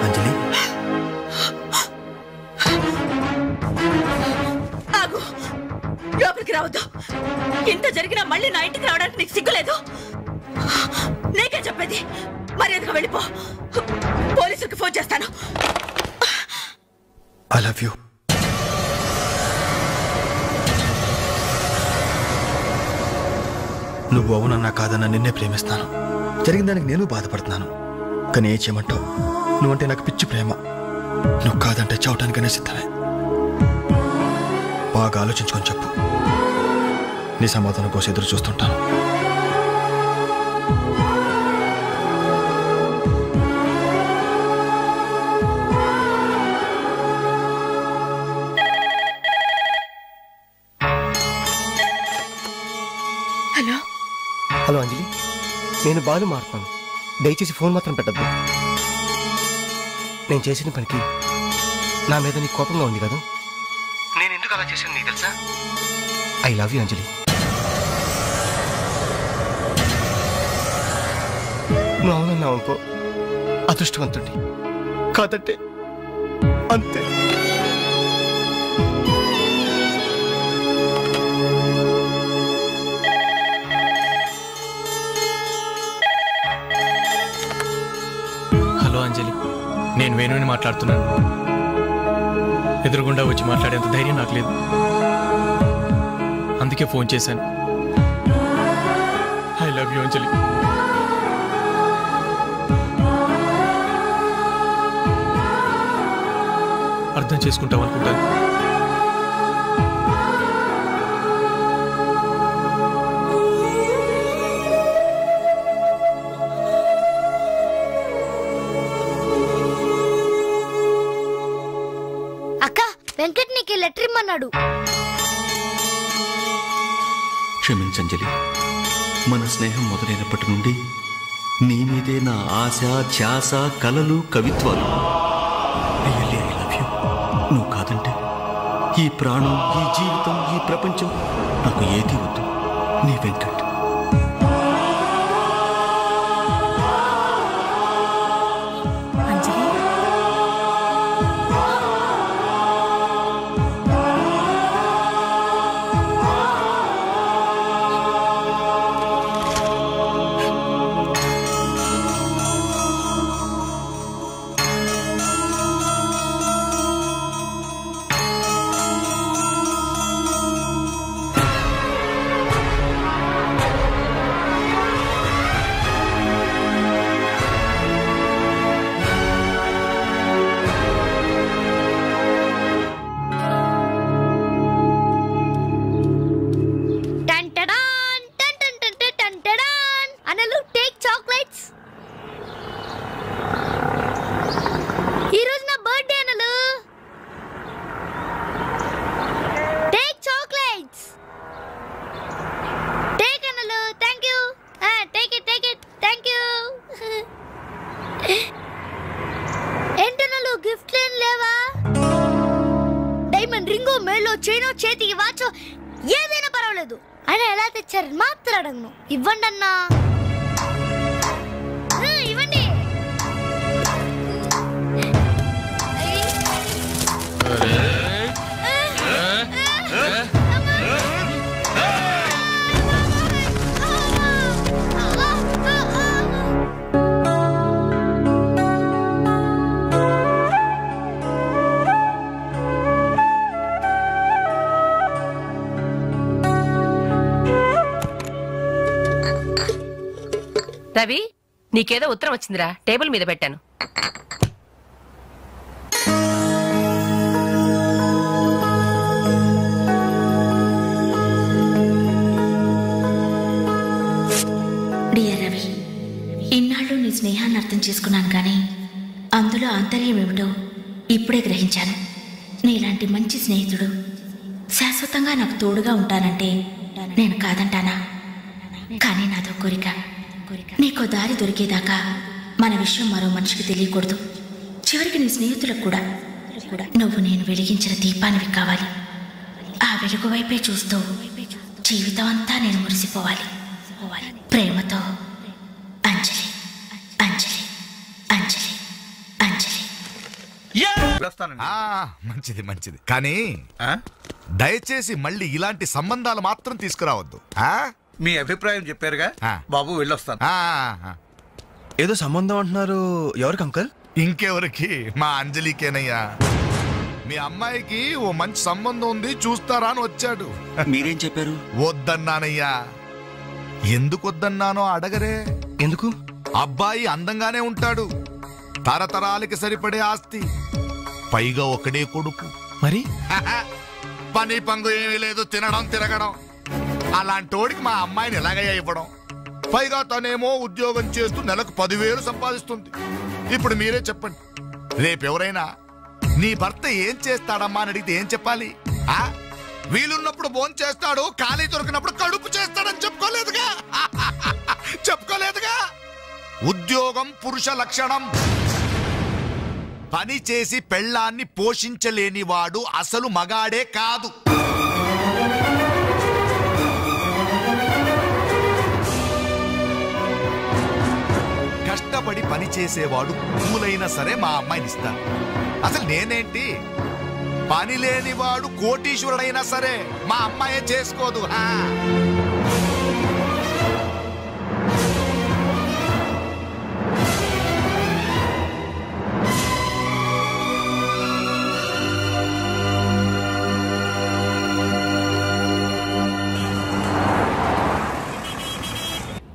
S9: అంజలి,
S16: ఆగు, లోపలికి రావద్దు. ఇంత జరిగినా మళ్ళీ నా ఇంటికి రావడానికి నీకు సిగ్గులేదు? నీకే చెప్పేది, మర్యాదగా వెళ్ళిపో. పోలీసులకు ఫోన్ చేస్తాను.
S19: I love you. నువ్వు అవునన్నా కాదన్నా నిన్నే ప్రేమిస్తాను. జరిగిన దానికి నేను బాధపడుతున్నాను, కానీ ఏం చేయమంటావు? నువ్వంటే నాకు పిచ్చి ప్రేమ. నువ్వు కాదంటే చావటానికనే సిద్ధమే. బాగా ఆలోచించుకొని చెప్పు. నీ సమాధానం కోసం ఎదురు చూస్తుంటాను.
S16: హలో
S21: హలో అంజలి, నేను బాలు మారుతాను. దయచేసి ఫోన్ మాత్రం పెట్టద్దు. నేను చేసిన పనికి నా మీద నీకు కోపంగా ఉంది కదా? నేను ఎందుకు అలా చేశాను నీకు తెలుసా? ఐ లవ్ యూ అంజలి. నువ్వు అవునన్నావు అనుకో, అదృష్టవంతుడి. కాదంటే అంతే.
S19: హలో అంజలి, నేను వేణుని మాట్లాడుతున్నాను. ఎదురుగుండా వచ్చి మాట్లాడేంత ధైర్యం నాకు లేదు, అందుకే ఫోన్ చేశాను. ఐ లవ్ యూ అంజలి. అర్థం చేసుకుంటావు అనుకుంటాను.
S14: అక్క, వెంకట్ నీకు లెటర్ ఇమ్మన్నాడు.
S9: క్షమించంజలి, మన స్నేహం మొదలైనప్పటి నుండి నీ మీదే నా ఆశ, ధ్యాస, కలలు, కవిత్వాలు. Really I love you. నువ్వు కాదంటే ఈ ప్రాణం, ఈ జీవితం, ఈ ప్రపంచం నాకు ఏది వద్దు. నీ వెంకట్.
S14: డైమండ్ రింగో మేలో చైనో చేతికి వాచో ఏదైనా పర్వాలేదు. ఆయన ఎలా తెచ్చారని మాత్రం అడగను. ఇవ్వండి అన్నా, ఇవ్వండి.
S1: రవి, నీకేదో ఉత్తరం వచ్చిందిరా, టేబుల్ మీద పెట్టాను.
S2: డియర్ రవి, ఇన్నాళ్ళు నీ స్నేహాన్ని అర్థం చేసుకున్నాను కానీ అందులో ఆంతర్యం ఏమిటో ఇప్పుడే గ్రహించాను. నీలాంటి మంచి స్నేహితుడు శాశ్వతంగా నాకు తోడుగా ఉంటానంటే నేను కాదంటానా? కానీ నాదో కోరిక, నీకో దారి దొరికేదాకా మన విషయం మరో మనిషికి తెలియకూడదు. చివరికి నీ స్నేహితులకు కూడా నువ్వు నేను వెలిగించిన దీపానివి కావాలి. ఆ వెలుగు వైపే చూస్తూ జీవితం అంతా నేను మురిసిపోవాలి. ప్రేమతో అంజలి, అంజలి, అంజలి, అంజలి.
S23: మంచిది మంచిది, కానీ దయచేసి మళ్ళీ ఇలాంటి సంబంధాలు మాత్రం తీసుకురావద్దు.
S24: మీ అభిప్రాయం చెప్పారుగా బాబు, వెళ్ళొస్తాను.
S19: ఏదో సంబంధం అంటున్నారు, ఎవరికి అంకల్?
S23: ఇంకెవరికి, మా అంజలికేనయ్యా. మీ అమ్మాయికి ఓ మంచి సంబంధం ఉంది, చూస్తారా అని వచ్చాడు.
S9: మీరేం చెప్పారు?
S23: వద్దన్నానయ్యా. ఎందుకు వద్దన్నానో అడగరే.
S19: ఎందుకు?
S23: అబ్బాయి అందంగానే ఉంటాడు, తరతరాలకి సరిపడే ఆస్తి, పైగా ఒకడే కొడుకు.
S19: మరి
S23: పని పంగు ఏమీ లేదు, తినడం తిరగడం. అలాంటోడికి మా అమ్మాయిని ఎలాగయ్యా ఇవ్వడం? పైగా తనేమో ఉద్యోగం చేస్తూ నెలకు 10,000 సంపాదిస్తుంది. ఇప్పుడు మీరే చెప్పండి, రేపెవరైనా నీ భర్త ఏం చేస్తాడమ్మా అని అడిగితే ఏం చెప్పాలి? వీలున్నప్పుడు భోజనం చేస్తాడు, ఖాళీ దొరికినప్పుడు కడుపు చేస్తాడని చెప్పుకోలేదుగా. చెప్పుకోలేదుగా. ఉద్యోగం పురుష లక్షణం. పని చేసి పెళ్ళాన్ని పోషించలేని వాడు అసలు మగాడే కాదు. కష్టపడి పని చేసేవాడు పూలైనా సరే మా అమ్మాయిని ఇస్తాను. అసలు నేనేంటి, పని లేనివాడు కోటీశ్వరుడైనా సరే మా అమ్మాయే చేసుకోదు.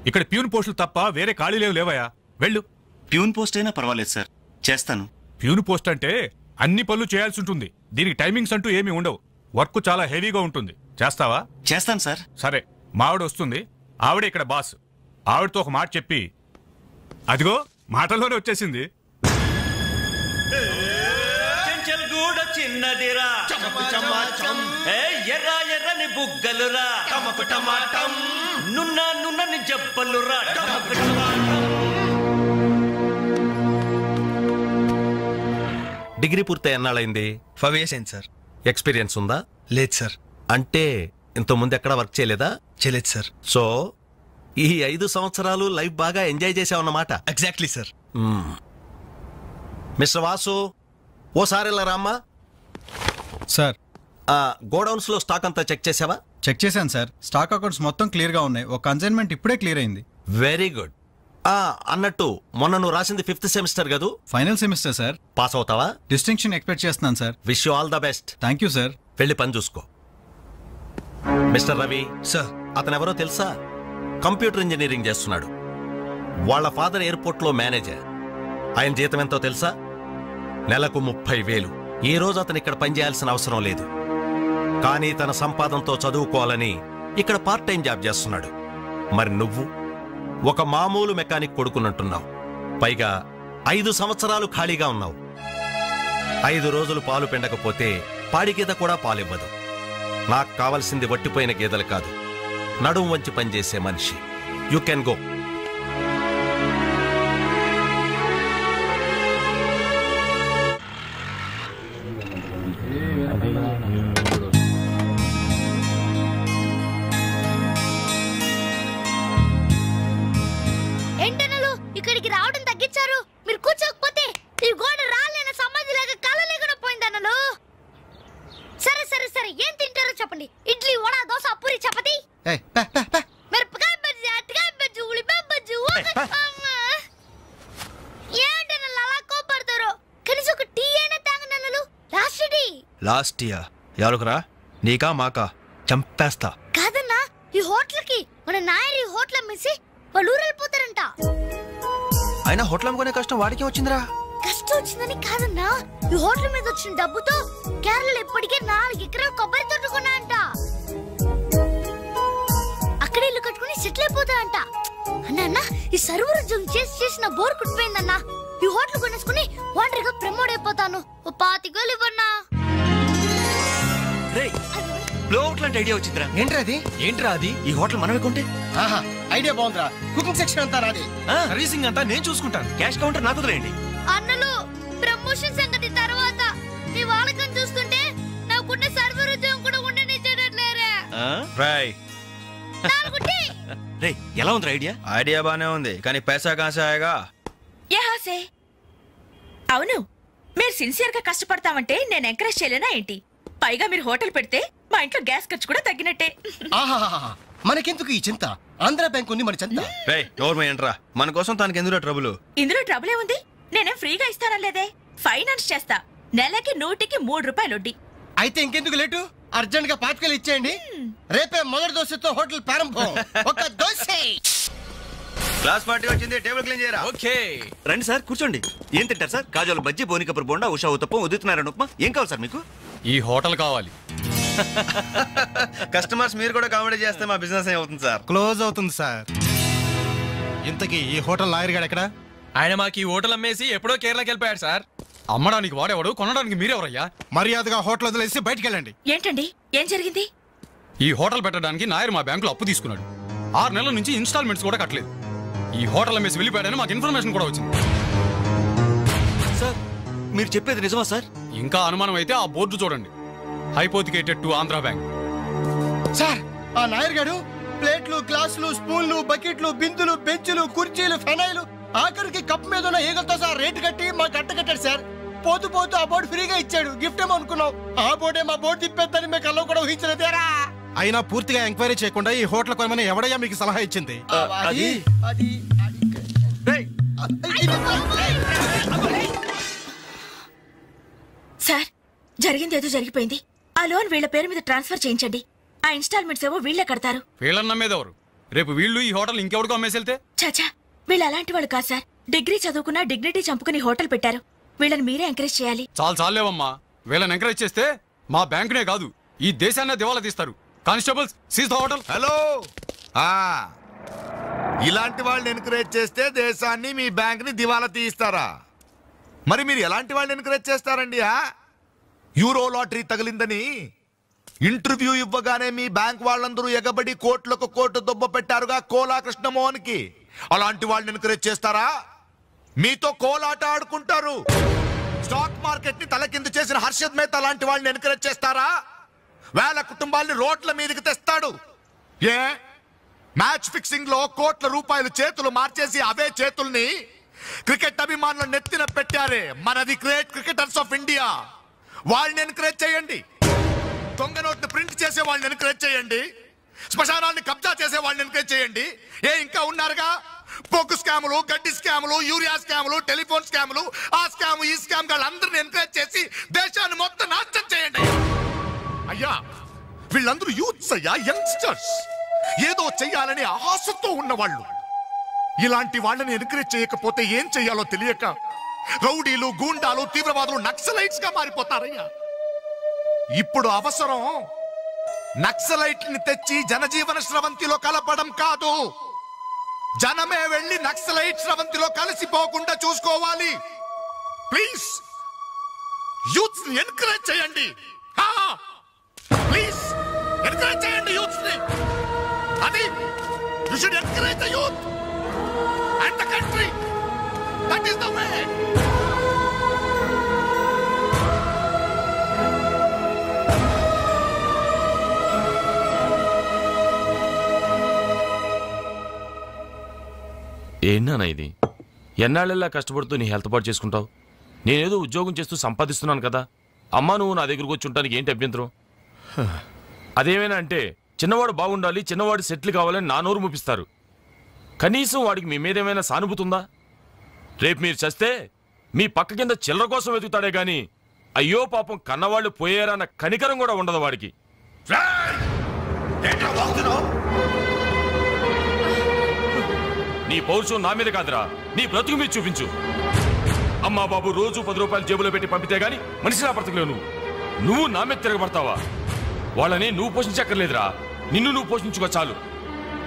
S25: ఇక్కడ ప్యూన్ పోస్టులు తప్ప వేరే ఖాళీలేవు లేవయా, వెళ్ళు.
S9: ప్యూన్ పోస్ట్ అయినా పర్వాలేదు సార్, చేస్తాను.
S25: ప్యూన్ పోస్ట్ అంటే అన్ని పనులు చేయాల్సి ఉంటుంది. దీనికి టైమింగ్స్ అంటూ ఏమీ ఉండవు. వర్క్ చాలా హెవీగా ఉంటుంది. చేస్తావా?
S9: చేస్తాను సార్.
S25: సరే, మావిడ వస్తుంది, ఆవిడ ఇక్కడ బాస్. ఆవిడతో ఒక మాట చెప్పి, అదిగో మాటల్లోనే వచ్చేసింది.
S26: చిన్నదిరా ఎర్ర ఎర్రని బుగ్గలురా, నున్న నున్నని జబ్బలురా.
S27: డిగ్రీ పూర్తి ఎన్నాళ్ళైంది?
S19: 5 years అయింది సార్.
S27: ఎక్స్పీరియన్స్ ఉందా?
S19: లేదు సార్.
S27: అంటే ఇంత ముందు ఎక్కడ వర్క్ చేయలేదా?
S19: చేయలేదు సార్.
S27: సో ఈ 5 సంవత్సరాలు లైఫ్ బాగా ఎంజాయ్ చేసావన్నమాట.
S19: Exactly sir.
S27: మిస్టర్ వాసు, ఓసారి ఇలా రామ్మా.
S28: సార్,
S27: గోడౌన్స్ లో స్టాక్ అంతా చెక్ చేసావా?
S28: చెక్ చేశాను సార్. స్టాక్ అకౌంట్స్ మొత్తం క్లియర్ గా ఉన్నాయి. ఒక కన్సైన్మెంట్ ఇప్పుడే క్లియర్ అయింది.
S27: Very good. అన్నట్టు మొన్న నువ్వు రాసింది 5th సెమిస్టర్ కదూ?
S28: Final semester sir.
S27: పాస్ అవుతావా?
S28: డిస్టింక్షన్ ఎక్స్పెక్ట్ చేస్తున్నాను sir.
S27: Wish you all the best.
S28: Thank you sir.
S27: వెళ్ళి పని చూసుకో. మిస్టర్ రవి
S19: సార్,
S27: అతను ఎవరో తెలుసా? కంప్యూటర్ ఇంజనీరింగ్ చేస్తున్నాడు. వాళ్ళ ఫాదర్ ఎయిర్పోర్ట్ లో మేనేజర్. ఆయన జీతం ఎంతో తెలుసా? నెలకు 30,000. ఈ రోజు అతను ఇక్కడ పనిచేయాల్సిన అవసరం లేదు, కానీ తన సంపాదనతో చదువుకోవాలని ఇక్కడ పార్ట్ టైం జాబ్ చేస్తున్నాడు. మరి నువ్వు ఒక మామూలు మెకానిక్ కొడుకునంటున్నావు, పైగా 5 సంవత్సరాలు ఖాళీగా ఉన్నావు. 5 రోజులు పాలు పిండకపోతే పాడి గీత కూడా పాలివ్వదు. నాకు కావలసింది వట్టిపోయిన గీదలు కాదు, నడుం వంచి పనిచేసే మనిషి. You can go.
S14: చెప్పండి. ఇడ్లీ, వడ, దోశ, పూరి, చపాతి, మిరపకాయ బజ్జీ, అరటికాయ బజ్జీ, ఉల్లిపాయ బజ్జీ. ఏంటన్నా అలా కోపడతారు? కనీసం ఒక టీ అయినా తాగనన్నలు. Last tea.
S19: లాస్ట్ టీయా? ఎవరుకురా, నీకా మాకా? చంపేస్తా.
S14: కాదన్నా, ఈ హోటల్ కి మన నాయర్ ఈ హోటల్ అమ్మేసి వాళ్ళు ఊరు వెళ్ళిపోతారంట.
S19: అయినా హోటల్ అమ్ముకునే కష్టం వాడికి వచ్చిందిరా.
S14: కష్టం వచ్చిందని కాదన్నా, ఈ హోటల్ మీద వచ్చిన డబ్బుతో కేరళలో ఇప్పటికే 4 ఎకరాల కొబ్బరి తోట కొన్నాయంట. అక్కడే ఇల్లు కట్టుకుని సెటిల్ అయిపోతాయంట. అన్న ఈ సర్వర్ ఉద్యోగం చేసిన బోర్ కుట్టిపోయిందన్నా. ఈ హోటల్ కొనేసుకుని వాటర్ గా ప్రమోట్ అయిపోతాను. ఓ 25,000 ఇవ్వన్నా.
S19: ఐడియా వచ్చిందిరా.
S21: ఏంట్రా అది?
S19: ఈ హోటల్ మనమే కొంటే
S21: ఐడియా బాగుందిరా. కుకింగ్ సెక్షన్ అంతా నాది,
S19: సర్వీసింగ్ అంతా నేను చూసుకుంటాను. క్యాష్ కౌంటర్ నాకు వదిలేయండి.
S14: అన్నలు ప్రమోషన్ సంగతి తర్వాత. మీ వాళ్ళకం చూస్తుంటే నాకున్న సర్వర్ ఉద్యోగం కూడా ఉండనిచ్చేటట్లేరే.
S19: రే, ఎలా ఉంది ఐడియా? ఐడియా బానే ఉంది, కానీ పైసా కాసాయగా.
S16: అవును, మీరు సిన్సియర్ గా కష్టపడతామంటే నేను ఎంకరేజ్ చేయలేనా ఏంటి? పైగా మీరు హోటల్ పెడితే మా ఇంట్లో గ్యాస్ ఖర్చు కూడా తగ్గినట్టే.
S21: మనకెందుకు ఈ చింత? ఆంధ్ర బ్యాంక్ ఉంది మన చింత.
S19: ఏంట్రా, మన కోసం తనకి ఎందులో ట్రబుల్?
S16: ఇందులో ట్రబుల్ ఏముంది? నేనేం ఫ్రీగా ఇస్తానలేదే, ఫైనాన్స్ చేస్తా. నెలకి 100కి 3 రూపాయలు వడ్డీ.
S21: అయితే ఇంకెందుకు లేటు? అర్జెంట్ గా 5,000 ఇచ్చేయండి. రేపే మొదటి దోశతో హోటల్ ప్రారంభం. ఒక దోశ.
S19: క్లాస్ పార్టీ వచ్చింది, టేబుల్ క్లీన్ చేయరా. ఓకే, రండి సార్, కూర్చోండి. ఏం తింటారు సార్? కాజోల బజ్జీ, బోనికపూర్ బోండా, ఉషా ఉత్తప్పం, ఉదితనారాయణ ఉప్మా. ఏం కావాలి సార్ మీకు?
S28: ఈ హోటల్ కావాలి.
S19: కస్టమర్స్ మీరు కూడా కామెడీ చేస్తే మా బిజినెస్ అవుతుంది సార్.
S21: క్లోజ్ అవుతుంది సార్. ఇంతకీ ఈ హోటల్ లాయర్ గారు ఎక్కడ?
S28: ఆయన మాకు ఈ హోటల్ అమ్మేసి ఎప్పుడో కేరళకి వెళ్ళిపోయాడు సార్. అమ్మడానికి వాడేవాడు, కొనడానికి మీరెవరయ్యా?
S21: మర్యాదగా హోటల్ వదిలేసి బయటికి వెళ్ళండి.
S16: ఏంటండి, ఏం జరిగింది?
S28: ఈ హోటల్ పెట్టడానికి నాయర్ మా బ్యాంకులో అప్పు తీసుకున్నాడు. 6 నెలల నుంచి ఇన్స్టాల్మెంట్స్ కూడా కట్టలేదు. ఈ హోటల్ అమ్మేసి వెళ్ళిపోయాడని మాకు ఇన్ఫర్మేషన్ కూడా వచ్చింది.
S19: సార్, మీరు చెప్పేది నిజమా సార్?
S28: ఇంకా అనుమానం అయితే ఆ బోర్డు చూడండి, hypothecated to Andhra bank.
S21: Sir, ఆ నాయర్ గారు ప్లేట్లు, గ్లాసులు, స్పూన్లు, బకెట్లు, బిందులు, బెంచులు, కుర్చీలు, ఫెనైలు, ఆఖరికి కప్ మీద ఉన్న ఈగలతో సార్ రేటు కట్టి మాకు కట్టకట్టాడు సార్. పోతూ పోతూ ఆ బోర్డు ఫ్రీగా ఇచ్చాడు. గిఫ్ట్ ఏమో అనుకున్నాం. ఆ బోర్డే మా బోర్డు తిప్పేద్దని మీకు అల్లో కూడా ఊహించలేదేరా. అయినా పూర్తిగా ఎంక్వైరీ చేయకుండా ఈ హోటల్ కొనమని ఎవడయ్యా మీకు సలహా ఇచ్చింది?
S16: సార్, జరిగింది ఏదో జరిగిపోయింది. ఆ లోన్ వీళ్ళ పేరు మీద ట్రాన్స్ఫర్ చేయించండి. ఆ ఇన్స్టాల్మెంట్స్ ఏవో వీళ్ళే కడతారు.
S28: వీళ్ళన్న మీద ఎవరు? రేపు వీళ్ళు ఈ హోటల్ ఇంకెవరికో అమ్మేసి వెళ్తే?
S16: చాచా, వీళ్ళు అలాంటి వాళ్ళు కాదు సార్. డిగ్రీ చదువుకున్నా డిగ్నిటీ చంపుకుని హోటల్ పెట్టారు. వీళ్ళని మీరే ఎంకరేజ్ చేయాలి.
S28: చాలేవమ్మా. వీళ్ళని ఎంకరేజ్ చేస్తే మా బ్యాంకునే కాదు, ఈ దేశాన్నే దివాలా తీస్తారు. Constables, seize the hotel.
S23: Hello, ఇలాంటి వాళ్ళని ఎంకరేజ్ చేస్తే దేశాన్ని, మీ బ్యాంక్ ని దివాలా తీయిస్తారా? మరి మీరు ఎలాంటి వాళ్ళని ఎంకరేజ్ చేస్తారండి? యూరో లాటరీ తగిలిందని ఇంటర్వ్యూ ఇవ్వగానే మీ బ్యాంక్ వాళ్ళందరూ ఎగబడి కోట్లకు కోట్లు దొబ్బ పెట్టారుగా కోలా కృష్ణమోహన్ కి. అలాంటి వాళ్ళని ఎంకరేజ్ చేస్తారా? మీతో కోలాట ఆడుకుంటారు. స్టాక్ మార్కెట్ ని తలకింద చేసిన హర్షద్ మేహతా లాంటి వాళ్ళని ఎంకరేజ్ చేస్తారా? వేల కుటుంబాల్ని రోడ్ల మీదకి తెస్తాడు. ఏ మ్యాచ్ ఫిక్సింగ్ లో కోట్ల రూపాయలు చేతులు మార్చేసి అవే చేతుల్ని క్రికెట్ అభిమానులు నెత్తిన పెట్టారే, మనది గ్రేట్ క్రికెటర్స్ ఆఫ్ ఇండియా. వాళ్ళని ఎంకరేజ్ చేయండి. దొంగ నోట్ని ప్రింట్ చేసే వాళ్ళని ఎంకరేజ్ చేయండి. శ్మశానాన్ని కబ్జా చేసే వాళ్ళని ఎంకరేజ్ చేయండి. ఇంకా ఉన్నారుగా పొగ్గు స్కాములు, గడ్డి స్కాములు, యూరియా స్కాములు, టెలిఫోన్ స్కాములు, ఆ స్కామ్ ఈ స్కామ్ వాళ్ళందరినీ ఎంకరేజ్ చేసి దేశాన్ని మొత్తం నాశనం చేయండి. అయ్యా, వీళ్ళందరూ యూత్స్ అయ్యా, యంగ్స్టర్స్, ఏదో చెయ్యాలని ఆశతో ఉన్నవాళ్ళు. ఇలాంటి వాళ్ళని ఎంకరేజ్ చేయకపోతే ఏం చెయ్యాలో తెలియక రౌడీలు, గూండాలు, తీవ్రవాదులు, నక్సలైట్స్ గా మారిపోతారయ్యా. ఇప్పుడు అవసరం నక్సలైట్ ని తెచ్చి జనజీవన స్రవంతిలో కలపడం కాదు, జనమే వెళ్ళి నక్సలైట్ స్రవంతిలో కలిసిపోకుండా చూసుకోవాలి. ప్లీజ్ యూత్స్ ని ఎంకరేజ్ చేయండి. ప్లీజ్ ఎంకరేజ్ చేయండి యూత్స్ ని. అది you should encourage the youth and the country. That is the way.
S3: ఏంటన్నా ఇది? ఎన్నాళ్ళెల్లా కష్టపడుతూ నీ హెల్త్ పాటు చేసుకుంటావు? నేనేదో ఉద్యోగం చేస్తూ సంపాదిస్తున్నాను కదా. అమ్మా, నువ్వు నా దగ్గరకు వచ్చి ఉంటానికి ఏంటి అభ్యంతరం? అదేమైనా అంటే చిన్నవాడు బాగుండాలి, చిన్నవాడు సెటిల్ కావాలని నా నోరు ముపిస్తారు. కనీసం వాడికి మీ మీద ఏమైనా సానుభూతి ఉందా? రేపు మీరు చస్తే మీ పక్క కింద చిల్లర కోసం వెతుకుతాడే గాని అయ్యో పాపం కన్నవాళ్ళు పోయారన్న కనికరం కూడా ఉండదు వాడికి. నీ పౌరుషం నా మీద కాదురా, నీ బ్రతుకు మీద చూపించు. అమ్మా బాబు రోజు 10 రూపాయలు జేబులో పెట్టి పంపితే గాని మనిషిలా బ్రతకలేవు. నువ్వు నా మీద తిరగబడతావా? వాళ్ళని నువ్వు పోషించక్కర్లేదురా, నిన్ను నువ్వు పోషించుకో చాలు.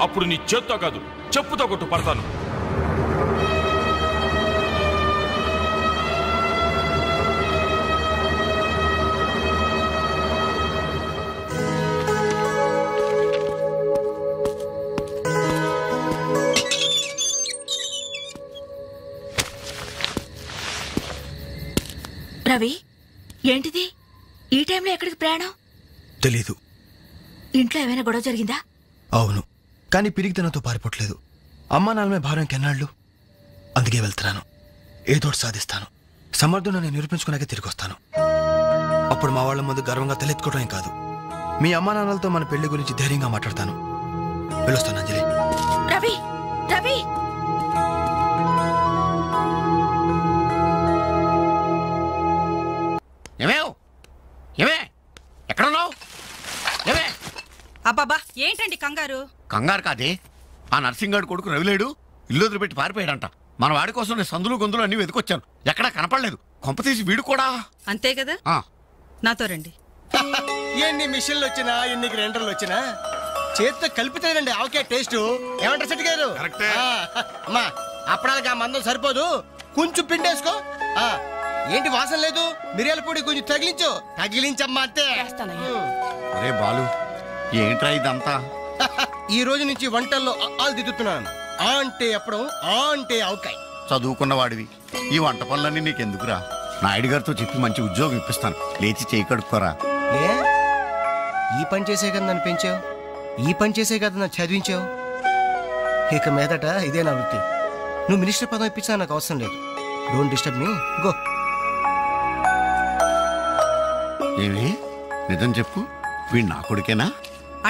S3: అప్పుడు నీ చేత్తో కాదు చెప్పుతో కొట్టు పడతాను.
S2: రవి, ఏంటిది ఈ టైంలో ఎక్కడికి ప్రయాణం?
S5: తెలీదు.
S2: ఇంట్లో ఏమైనా గొడవ జరిగిందా?
S5: అవును, కానీ పిరిగితనంతో పారిపోవట్లేదు. అమ్మా నాన్నమే భారం కెన్నాళ్ళు. అందుకే వెళ్తున్నాను. ఏదోటి సాధిస్తాను. సమర్థుడు నేను నిరూపించుకున్నాకే తిరిగి వస్తాను. అప్పుడు మా వాళ్ళ ముందు గర్వంగా తలెత్తుకోవడం కాదు, మీ అమ్మా నాన్నలతో మన పెళ్లి గురించి ధైర్యంగా మాట్లాడతాను. వెళ్ళొస్తాను అంజలి.
S2: రవి, రవి,
S22: ఎక్కడున్నావు?
S18: అబ్బాబా ఏంటండి కంగారు?
S22: కంగారు కాదే, ఆ నర్సింగాడు కొడుకు రవిలేడు ఇల్లు వదిలిపెట్టి పారిపోయాడంట. మన వాడి కోసం నేను సందులు గొంతులు అన్ని వెతుకొచ్చాను, ఎక్కడా కనపడలేదు. కొంపతీసి వీడు కూడా
S18: అంతే కదా? నాతో రండి.
S21: ఎన్ని మిషన్లు వచ్చినా ఎన్ని గ్రైండర్లు వచ్చినా చేతితో కలిపితేనండి ఆవకాయ టేస్ట్. ఏమంటారు సెట్ గారు? అమ్మా అప్పడానికి ఆ మందం సరిపోదు, కొంచెం పిండేసుకో. ఏంటి వాసన లేదు? మిరియాల పొడి కొంచెం తగిలించమ్మా అంతే.
S22: అరే బాలు, ఏంట్రా ఇదంతా?
S21: ఈ రోజు నుంచి వంటల్లో ఆలు దిద్దుతున్నాను. ఆ అంటే అప్పడం, ఆ అంటే ఆవకాయ.
S22: చదువుకున్న వాడివి, ఈ వంట పనులన్నీ నీకెందుకురా? నాయుడు గారితో చెప్పి మంచి ఉద్యోగం ఇప్పిస్తాను, లేచి చేయి కడుక్కోరా.
S21: ఈ పని చేసే కదా నన్ను పెంచావు, ఈ పని చేసే కదా నన్ను చదివించావు. ఇక మీదట ఇదే నా వృత్తి. నువ్వు మినిస్టర్ పదం ఇప్పించా నాకు అవసరం లేదు. Don't disturb me, go.
S22: ఏమి నిజం చెప్పు, వీడు నా కొడుకేనా?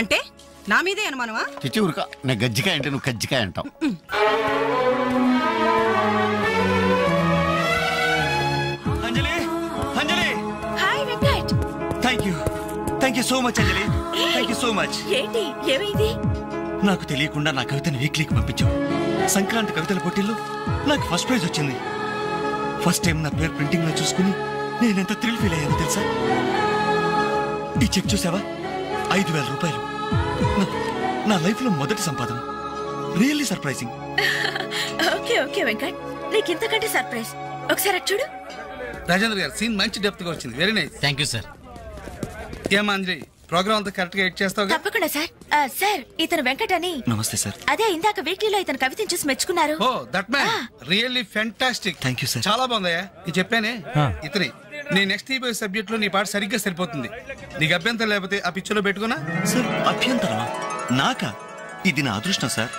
S18: అంటే నా మీదే అనుమానమా?
S22: చిచ్చి ఊరుక, నేను గజ్జికాయ అంటే నువ్వు కజ్జికాయ అంటావు.
S20: Anjali, Anjali,
S2: hi Venkat.
S20: Thank you so much Anjali, thank you so much.
S2: ఏంటి ఏమైంది?
S20: నాకు తెలియకుండా నా కవితను వీక్లీకి పంపించావు. సంక్రాంతి కవితల పోటీల్లో నాకు ఫస్ట్ ప్రైజ్ వచ్చింది. ఫస్ట్ టైం నా పేరు ప్రింటింగ్ లో చూసుకుని నేనెంత థ్రిల్ ఫీల్ అయ్యాను తెలుసా? ఈ చెక్ చూసావా? 5,000 రూపాయలు. నా లైఫ్ లో మొదటి సంపాదన. Really surprising.
S2: Okay okay Venkat, నీకు ఇంతకంటే సర్ప్రైజ్. ఒకసారి అటు చూడు.
S24: రాజేంద్ర గారు సీన్ మంచి డెప్త్ గా వచ్చింది. Very nice.
S6: Thank you sir.
S24: ఏమా అంజలి, ప్రోగ్రామ్ అంతా కరెక్ట్ గా ఎడ్ చేస్తావు?
S2: తప్పకుండా సార్. సార్ ఇతను వెంకట్ అని.
S20: నమస్తే సార్.
S2: అదే ఇందాక వీక్లీలో ఇతను కవితను చూసి మెచ్చుకున్నారు.
S24: Oh that man really fantastic.
S20: Thank you sir.
S24: చాలా బాగుందయ్యా. నేను చెప్పానే ఇతని నీ నెక్స్ట్ ఈబోయ్ సబ్జెక్ట్ లో నీ పాట సరిగ్గా సరిపోతుంది. నీకు అభ్యంతరం లేకపోతే ఆ పిక్చర్ లో పెట్టుకున్నా.
S20: సార్ అభ్యంతరమా? నాకా? ఇది నా అదృష్టం సార్.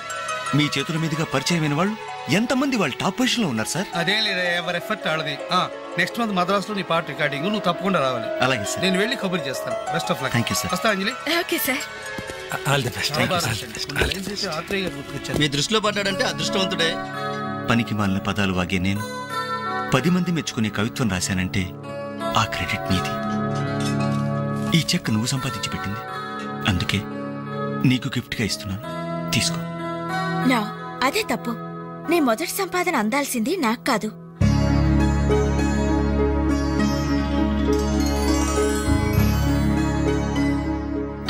S20: మీ చేతుల మీదుగా పరిచయమైన వాళ్ళు ఎంతమంది వాళ్ళు టాప్ పొజిషన్ లో ఉన్నారు సార్.
S24: అదే లేదా, ఎవరి ఎఫర్ట్ ఆడది. నెక్స్ట్ మంత్ మద్రాస్ లో నీ పాట రికార్డింగ్, నువ్వు తప్పకుండా రావాలి.
S20: అలాగే సార్.
S24: నేను వెళ్ళి కబుర్ చేస్తాను. Best of luck.
S20: Thank you sir.
S24: వస్తా Anjali.
S2: Okay sir.
S19: All the best.
S20: మీ దృష్టిలో పడ్డాడంటే అదృష్టవంతుడే. పనికి మాలిన పదాలు వాగే నేను 10 మంది మెచ్చుకునే కవిత్వం రాశానంటే ఆ క్రెడిట్ నీది. ఈ చెక్ నువ్వు సంపాదించి పెట్టింది, అందుకే నీకు గిఫ్ట్ గా ఇస్తున్నాను, తీసుకో.
S2: నా అదే తప్పు. నీ మొదటి సంపాదన అందాల్సింది నాకు కాదు.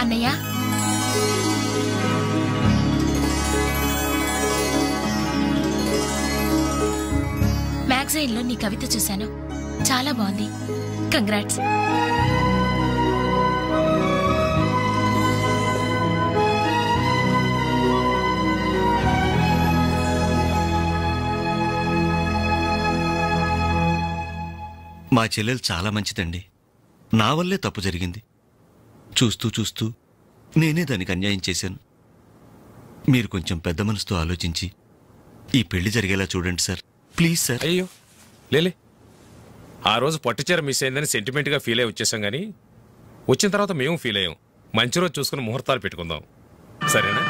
S17: అన్నయ్య, మ్యాగజైన్ లో నీ కవిత చూశాను, చాలా బాగుంది. కంగ్రాట్స్.
S20: మా చెల్లెలు చాలా మంచిదండి. నా వల్లే తప్పు జరిగింది. చూస్తూ చూస్తూ నేనే దానికి అన్యాయం చేశాను. మీరు కొంచెం పెద్ద మనసుతో ఆలోచించి ఈ పెళ్లి జరిగేలా చూడండి సార్, ప్లీజ్ సార్.
S3: అయ్యో లేలే, ఆ రోజు పట్టుచీర మిస్ అయిందని సెంటిమెంట్గా ఫీల్ అయ్యి వచ్చేసాం, కానీ వచ్చిన తర్వాత మేము ఫీల్ అయ్యాం.
S4: మంచి రోజు చూసుకుని ముహూర్తాలు పెట్టుకుందాం, సరేనా?